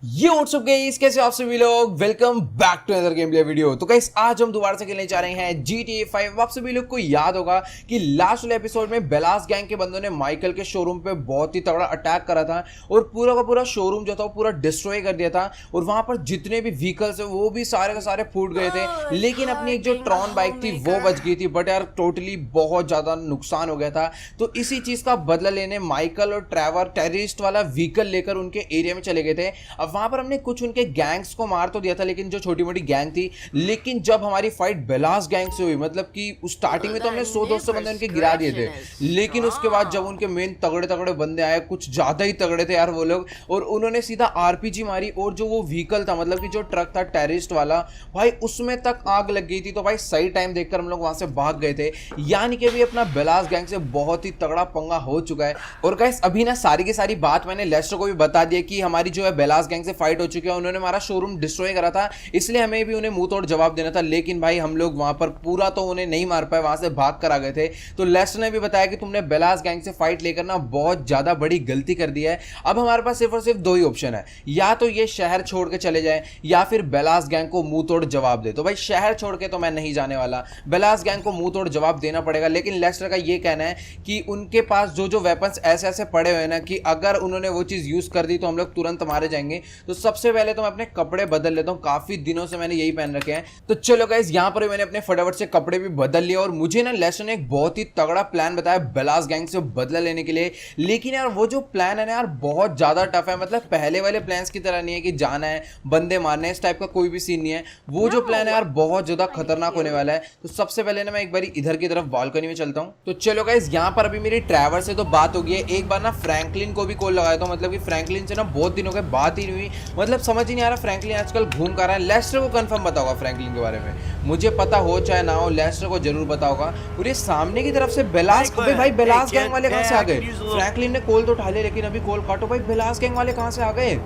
ये WhatsApp guys, कैसे आप सभी लोग। Welcome back to other game play video. तो गाइस आज हम दोबारा से खेलने जा रहे हैं GTA 5। आप सभी लोग को याद होगा कि लास्ट वाले एपिसोड में बेलास गैंग के बंदों ने माइकल के शोरूम पे बहुत ही तगड़ा अटैक करा था और पूरा का पूरा शोरूम जो था वो पूरा डिस्ट्रॉय कर दिया था और वहां पर जितने भी व्हीकल्स है वो भी सारे के सारे फूट गए थे। लेकिन अपनी एक जो ट्रॉन बाइक थी वो बच गई थी, बट यार टोटली बहुत ज्यादा नुकसान हो गया था। तो इसी चीज का बदला लेने माइकल और ट्रेवर टेररिस्ट वाला व्हीकल लेकर उनके एरिया में चले गए थे। अब वहां पर हमने कुछ उनके गैंग्स को मार तो दिया था, लेकिन जो छोटी मोटी गैंग थी। लेकिन जब हमारी फाइट बेलास गैंग से हुई, मतलब कि स्टार्टिंग में तो हमने 100-200 बंदे उनके गिरा दिए थे, लेकिन उसके बाद जब उनके मेन तगड़े तगड़े बंदे आए, कुछ ज्यादा ही तगड़े थे यार वो लोग, और उन्होंने सीधा आरपीजी मारी और जो वो व्हीकल था, मतलब कि जो ट्रक था टेररिस्ट वाला, भाई उसमें तक आग लग गई थी। तो भाई सही टाइम देखकर हम लोग वहां से भाग गए थे, यानी कि अभी अपना बेलास गैंग से बहुत ही तगड़ा पंगा हो चुका है। और गाइस अभी ना सारी की सारी बात मैंने लेस्टर को भी बता दिया कि हमारी जो है बेलास गैंग से फाइट हो चुकी है, उन्होंने हमारा शोरूम डिस्ट्रॉय करा था, इसलिए हमें भी उन्हें मुंह तोड़ जवाब देना था। लेकिन भाई हम लोग वहां पर पूरा तो उन्हें नहीं मार पाए, वहां से भाग कर आ गए थे। तो लेस्टर ने भी बताया कि तुमने बेलास गैंग से फाइट लेकर ना बहुत ज्यादा बड़ी गलती कर दी है। अब हमारे पास सिर्फ और सिर्फ दो ही ऑप्शन है, या तो ये शहर छोड़ के चले जाए या फिर बेलास गैंग को मुंह तोड़ जवाब दे। तो भाई शहर छोड़ के तो मैं नहीं जाने वाला, बेलास गैंग को मुंह तोड़ जवाब देना पड़ेगा। लेकिन लेस्टर का ये कहना है कि उनके पास जो जो वेपन्स ऐसे ऐसे पड़े हुए ना कि अगर उन्होंने वो चीज यूज कर दी तो हम लोग तुरंत मारे जाएंगे। तो सबसे पहले तो मैं अपने कपड़े बदल लेता हूँ, काफी दिनों से मैंने यही पहन रखे हैं। तो चलो गाइस यहाँ पर मैंने अपने फटाफट से कपड़े भी बदल लिए और मुझे ना लेस्टर ने एक बहुत ही तगड़ा प्लान बताया बेलास गैंग से बदला लेने के लिए। लेकिन यार वो जो प्लान है ना यार बहुत ज्यादा टफ है, मतलब पहले वाले प्लान्स की तरह नहीं है कि जाना है बंदे मारने, इस टाइप का कोई भी सीन नहीं है। वो जो प्लान है यार बहुत ज्यादा खतरनाक होने वाला है। तो सबसे पहले ना मैं एक बार इधर की तरफ बालकनी में चलता हूँ। तो चलो गाइस यहाँ पर अभी मेरी ट्रैवर से तो बात हो गई है, एक बार ना फ्रैंकलिन को भी कॉल लगाया था, मतलब कि फ्रैंकलिन से ना बहुत दिनों के बात ही नहीं हुई, मतलब समझ ही नहीं आ रहा फ्रैंकलिन आजकल घूम कर रहा है। लेस्टर को कंफर्म पता होगा फ्रैंकलिन के बारे में, मुझे पता हो चाहे ना हो, लेस्टर को जरूर पता होगा। और ये सामने की तरफ से बेलास, अबे भाई बेलास गैंग वाले कहां से आ गए? फ्रैंकलिन ने कॉल तो उठा लिया लेकिन अभी कॉल काटो। भाई बेलास गैंग वाले कहां से आ गए?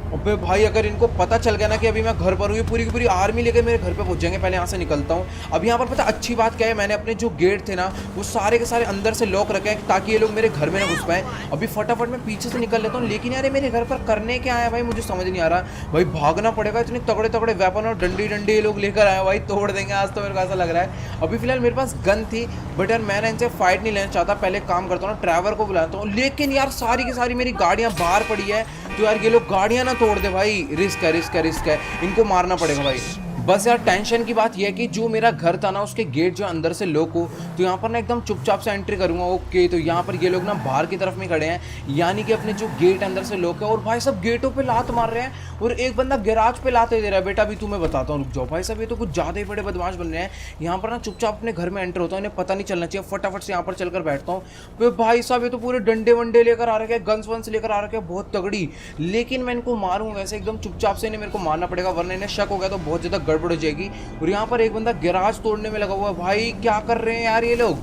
अबे भाई अगर इनको पता चल गया ना कि अभी मैं घर पर हूँ, पूरी की पूरी आर्मी लेकर मेरे घर पे पहुंच जाएंगे। पहले यहाँ से निकलता हूँ। अब यहाँ पर पता अच्छी बात क्या है, मैंने अपने जो गेट थे ना वो सारे के सारे अंदर से लॉक रखे हैं ताकि ये लोग मेरे घर में ना घुस पाए। अभी फटाफट मैं पीछे से निकल लेता हूँ। लेकिन यार मेरे घर पर करने क्या आया भाई, मुझे समझ नहीं आ रहा। भाई भागना पड़ेगा, इतने तगड़े तगड़े वेपन और डंडी डंडी ये लोग लेकर आए, भाई तोड़ देंगे आज तो, मेरे को ऐसा लग रहा है। अभी फिलहाल मेरे पास गन थी, बट यार मैं ना इनसे फाइट नहीं लेना चाहता। पहले काम करता हूँ ना, ट्रैवर को बुलाता हूँ। लेकिन यार सारी की सारी मेरी गाड़ियाँ बाहर पड़ी है, तो यार ये लोग गाड़ियाँ ना तोड़ दे भाई। रिस्क है, रिस्क है, रिस्क है, इनको मारना पड़ेगा भाई। बस यार टेंशन की बात यह है कि जो मेरा घर था ना उसके गेट जो अंदर से लॉक हो, तो यहाँ पर ना एकदम चुपचाप से एंट्री करूंगा। ओके, तो यहाँ पर ये लोग ना बाहर की तरफ में खड़े हैं, यानी कि अपने जो गेट अंदर से लॉक है। और भाई सब गेटों पे लात मार रहे हैं और एक बंदा गैराज पे लाते दे रहा है। बेटा अभी तुम्हें बताता हूँ, रुक जाओ भाई साहब, ये तो कुछ ज्यादा ही बड़े बदमाश बन रहे हैं। यहाँ पर ना चुपचाप अपने घर में एंटर होता है, इन्हें पता नहीं चलना चाहिए। फटाफट से यहाँ पर चलकर बैठता हूँ। भाई साहब ये तो पूरे डंडे वंडे लेकर आ रखे हैं, गन्स वंस लेकर आ रखे हैं, बहुत तगड़ी। लेकिन मैं इनको मारूंगा वैसे एकदम चुपचाप से, इन्हें मेरे को मारना पड़ेगा, वरना इन्हें शक हो गया तो बहुत ज्यादा गड़बड़ हो जाएगी। और यहाँ पर एक बंदा गैराज तोड़ने में लगा हुआ है। भाई क्या कर रहे हैं यार ये लोग,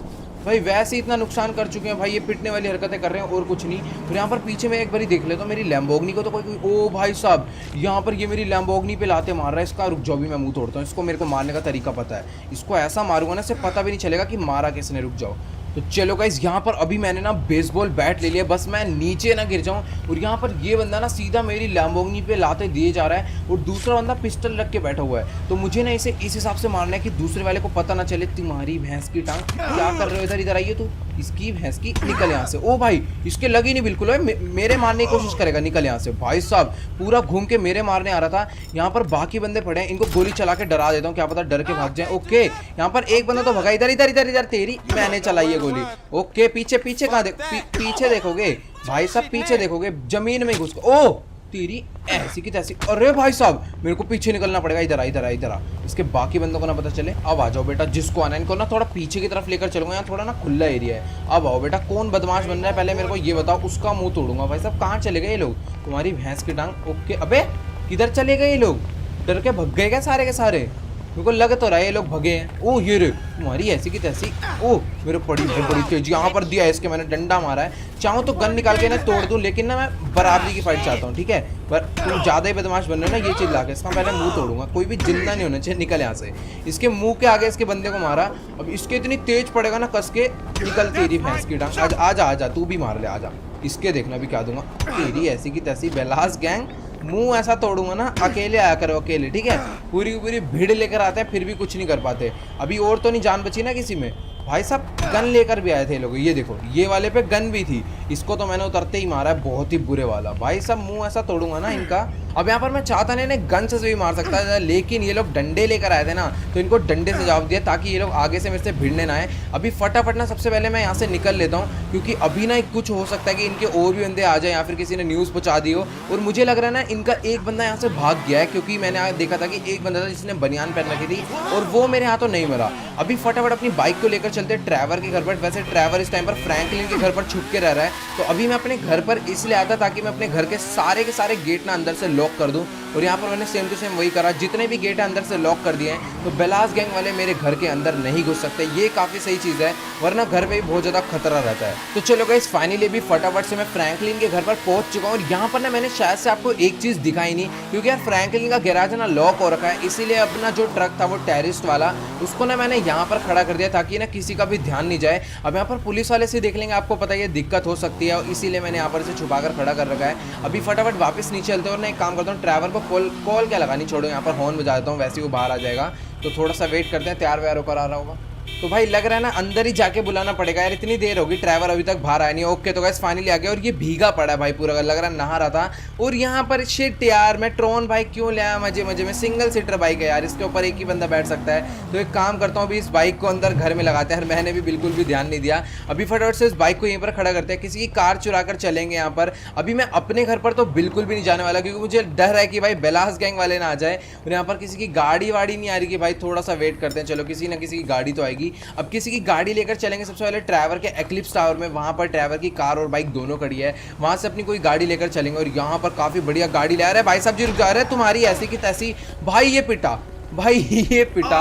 भाई वैसे इतना नुकसान कर चुके हैं भाई, ये पिटने वाली हरकतें कर रहे हैं और कुछ नहीं। और यहाँ पर पीछे में एक बारी देख लेता हूँ मेरी लैम्बोर्गिनी को, तो कोई ओ भाई साहब यहाँ पर ये मेरी लैम्बोर्गिनी पे लाते मार रहा है। इसका रुक जाओ भी मैं मुंह तोड़ता हूँ, इसको मेरे को मारने का तरीका पता है। इसको ऐसा मारूंगा ना इससे पता भी नहीं चलेगा कि मारा किसने। रुक जाओ। तो चलो गाइस यहाँ पर अभी मैंने ना बेसबॉल बैट ले लिया, बस मैं नीचे ना गिर जाऊं। और यहाँ पर ये बंदा ना सीधा मेरी लैम्बोर्गिनी पे लाते दिए जा रहा है और दूसरा बंदा पिस्टल रख के बैठा हुआ है। तो मुझे ना इसे इस हिसाब से मारना है कि दूसरे वाले को पता ना चले। तुम्हारी भैंस की टांग, क्या कर रहे हो इधर, इधर आइए। तू इसकी भैंस की, निकल यहाँ से। ओ भाई इसके लगी नहीं बिल्कुल है, मेरे मारने की कोशिश करेगा, निकल यहाँ से। भाई साहब पूरा घूम के मेरे मारने आ रहा था। यहाँ पर बाकी बंदे पड़े हैं, इनको गोली चला के डरा देता हूँ, क्या पता डर के भाग जाए। ओके यहाँ पर एक बंदा तो भगा, इधर इधर इधर इधर, तेरी मैंने चलाई है गोली। ओके पीछे पीछे कहाँ पीछे देखोगे भाई साहब, पीछे देखोगे जमीन में घुस। ओ तेरी ऐसी की तैसी। अरे भाई साहब मेरे को पीछे निकलना पड़ेगा, इधर आ इधर आ इधर आ, इसके बाकी बंदों को ना पता चले। अब आ जाओ बेटा, जिसको आना है इनको ना थोड़ा पीछे की तरफ लेकर चलूंगा, यहाँ थोड़ा ना खुला एरिया है। अब आओ बेटा, कौन बदमाश बन रहा है पहले मेरे को ये बताओ, उसका मुंह तोड़ूंगा। भाई साहब कहाँ चले गए ये लोग, तुम्हारी भैंस की टांग। ओके अबे किधर चले गए ये लोग, डर के भग गए क्या सारे के सारे? मेरे को लग तो रहा है ये लोग भगे हैं। ओ ये रे तुम्हारी ऐसी की तैसी। ओ मेरे बड़ी तेज यहाँ पर दिया है इसके, मैंने डंडा मारा है। चाहूँ तो गन निकाल के ना तोड़ दूं, लेकिन ना मैं बराबरी की फाइट चाहता हूँ, ठीक है। पर तुम ज्यादा ही बदमाश बन रहे हो ना, ये चीज ला के इसका पहले मुंह तोड़ूंगा। कोई भी जिंदा नहीं होना चाहिए, निकल यहाँ से। इसके मुंह के आगे इसके बंदे को मारा, अब इसके इतनी तेज पड़ेगा ना कस के, निकल तेरी भैंस की टांग। आजा आजा तू भी मार ले, आजा। इसके देखना भी क्या दूंगा, तेरी ऐसी की तैसी। बेलास गैंग मुंह ऐसा तोड़ूंगा ना, अकेले आया करो अकेले, ठीक है। पूरी की पूरी भीड़ लेकर आते हैं फिर भी कुछ नहीं कर पाते। अभी और तो नहीं जान बची ना किसी में। भाई साहब गन लेकर भी आए थे लोग, ये देखो ये वाले पे गन भी थी। इसको तो मैंने उतरते ही मारा है, बहुत ही बुरे वाला। भाई साहब मुंह ऐसा तोड़ूंगा ना इनका। अब यहाँ पर मैं चाहता नहीं गन से भी मार सकता था, लेकिन ये लोग डंडे लेकर आए थे ना, तो इनको डंडे से जवाब दिया ताकि ये लोग आगे से मेरे से भिड़ने ना आए। अभी फटाफट ना सबसे पहले मैं यहाँ से निकल लेता हूँ, क्योंकि अभी ना कुछ हो सकता है कि इनके और भी बंदे आ जाए या फिर किसी ने न्यूज़ पहुँचा दी हो। और मुझे लग रहा है ना इनका एक बंदा यहाँ से भाग गया है, क्योंकि मैंने देखा था कि एक बंदा था जिसने बनियान पहन रखी थी और वो मेरे यहाँ तो नहीं मरा। अभी फटाफट अपनी बाइक को लेकर चलते ट्रैवर के घर पर। वैसे ट्रैवर इस टाइम पर फ्रैंकलिन के घर पर छुप के रह रहा है, तो अभी मैं अपने घर पर इसलिए आया था ताकि मैं अपने घर के सारे गेट ना अंदर से लॉक कर दूं। और यहाँ पर मैंने सेम टू सेम वही करा, जितने भी गेट है अंदर से लॉक कर दिए हैं, तो बेलास गैंग वाले मेरे घर के अंदर नहीं घुस सकते। ये काफ़ी सही चीज़ है, वरना घर पे भी बहुत ज़्यादा खतरा रहता है। तो चलो गाइस फाइनली भी फटाफट से मैं फ्रैंकलिन के घर पर पहुंच चुका हूँ। और यहाँ पर ना मैंने शायद से आपको एक चीज़ दिखाई नहीं, क्योंकि यार फ्रैंकलिन का गैराज ना लॉक हो रखा है, इसीलिए अपना जो ट्रक था वो टेरिस्ट वाला, उसको ना मैंने यहाँ पर खड़ा कर दिया ताकि ना किसी का भी ध्यान नहीं जाए। अब यहाँ पर पुलिस वाले से देख लेंगे, आपको पता है ये दिक्कत हो सकती है, इसीलिए मैंने यहाँ पर से छुपा कर खड़ा कर रखा है। अभी फटाफट वापस नीचे चलते हैं और मैं एक काम करता हूँ, ड्राइवर को कॉल क्या लगानी छोड़ो, यहाँ पर हॉर्न बजा देता हूँ, वैसे ही वो बाहर आ जाएगा। तो थोड़ा सा वेट करते हैं, तैयार व्यार होकर आ रहा होगा। तो भाई लग रहा है ना अंदर ही जाके बुलाना पड़ेगा यार, इतनी देर होगी ड्राइवर अभी तक बाहर आया नहीं। ओके तो गाइस फाइनली आ गया, और ये भीगा पड़ा है भाई पूरा, लग रहा है नहा रहा था। और यहाँ पर शिट यार, मैं ट्रोन भाई क्यों लाया मजे मजे में, सिंगल सीटर बाइक है यार, इसके ऊपर एक ही बंदा बैठ सकता है। तो एक काम करता हूँ, अभी इस बाइक को अंदर घर में लगाते हैं। मैंने भी बिल्कुल भी ध्यान नहीं दिया। अभी फटाफट से इस बाइक को यहीं पर खड़ा करते हैं, किसी की कार चुरा कर चलेंगे यहाँ पर। अभी मैं अपने घर पर तो बिल्कुल भी नहीं जाने वाला, क्योंकि मुझे डर है कि भाई बेलास गैंग वाले ना आ जाए। और यहाँ पर किसी की गाड़ी वाड़ी नहीं आ रही कि भाई थोड़ा सा वेट करते हैं, चलो किसी ना किसी की गाड़ी तो आएगी। अब किसी की गाड़ी लेकर चलेंगे सबसे पहले ट्रैवर के एक्लिप्स टावर में, वहां पर ट्रैवर की कार और बाइक दोनों खड़ी है, वहां से अपनी कोई गाड़ी लेकर चलेंगे। और यहाँ पर काफी बढ़िया गाड़ी ले आ रहा है भाई साहब जी, रुक जा रहे हैं तुम्हारी ऐसी की तैसी। भाई ये पिटा, भाई ये पिटा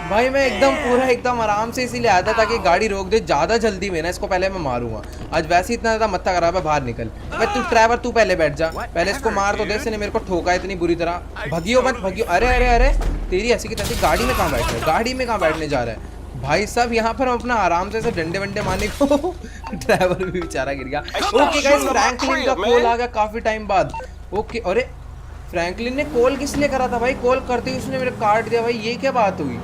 भाई, मैं एकदम पूरा एकदम आराम से इसीलिए आया था ताकि गाड़ी रोक दे, ज़्यादा जल्दी में ना इसको पहले मैं मारूंगा। आज वैसे ही इतना ज़्यादा मत्था खराब है, बाहर निकल भाई। तू ड्राइवर तू पहले बैठ जा, पहले इसको मार तो दे, इसने मेरे को ठोका इतनी बुरी तरह। भगियो मत भगियो, अरे अरे अरे तेरी ऐसी की तैसी। गाड़ी में कहाँ बैठ रहा है, गाड़ी में कहाँ बैठने जा रहा है भाई साहब। यहाँ पर हम अपना आराम से डंडे वंडे मारने को ड्राइवर भी बेचारा गिर गया। ओके गाइस फ्रैंकलिन का कॉल आ गया काफ़ी टाइम बाद। ओके अरे फ्रैंकलिन ने कॉल किस लिए करा था भाई, कॉल करते ही उसने मेरे काट दिया भाई, ये क्या बात हुई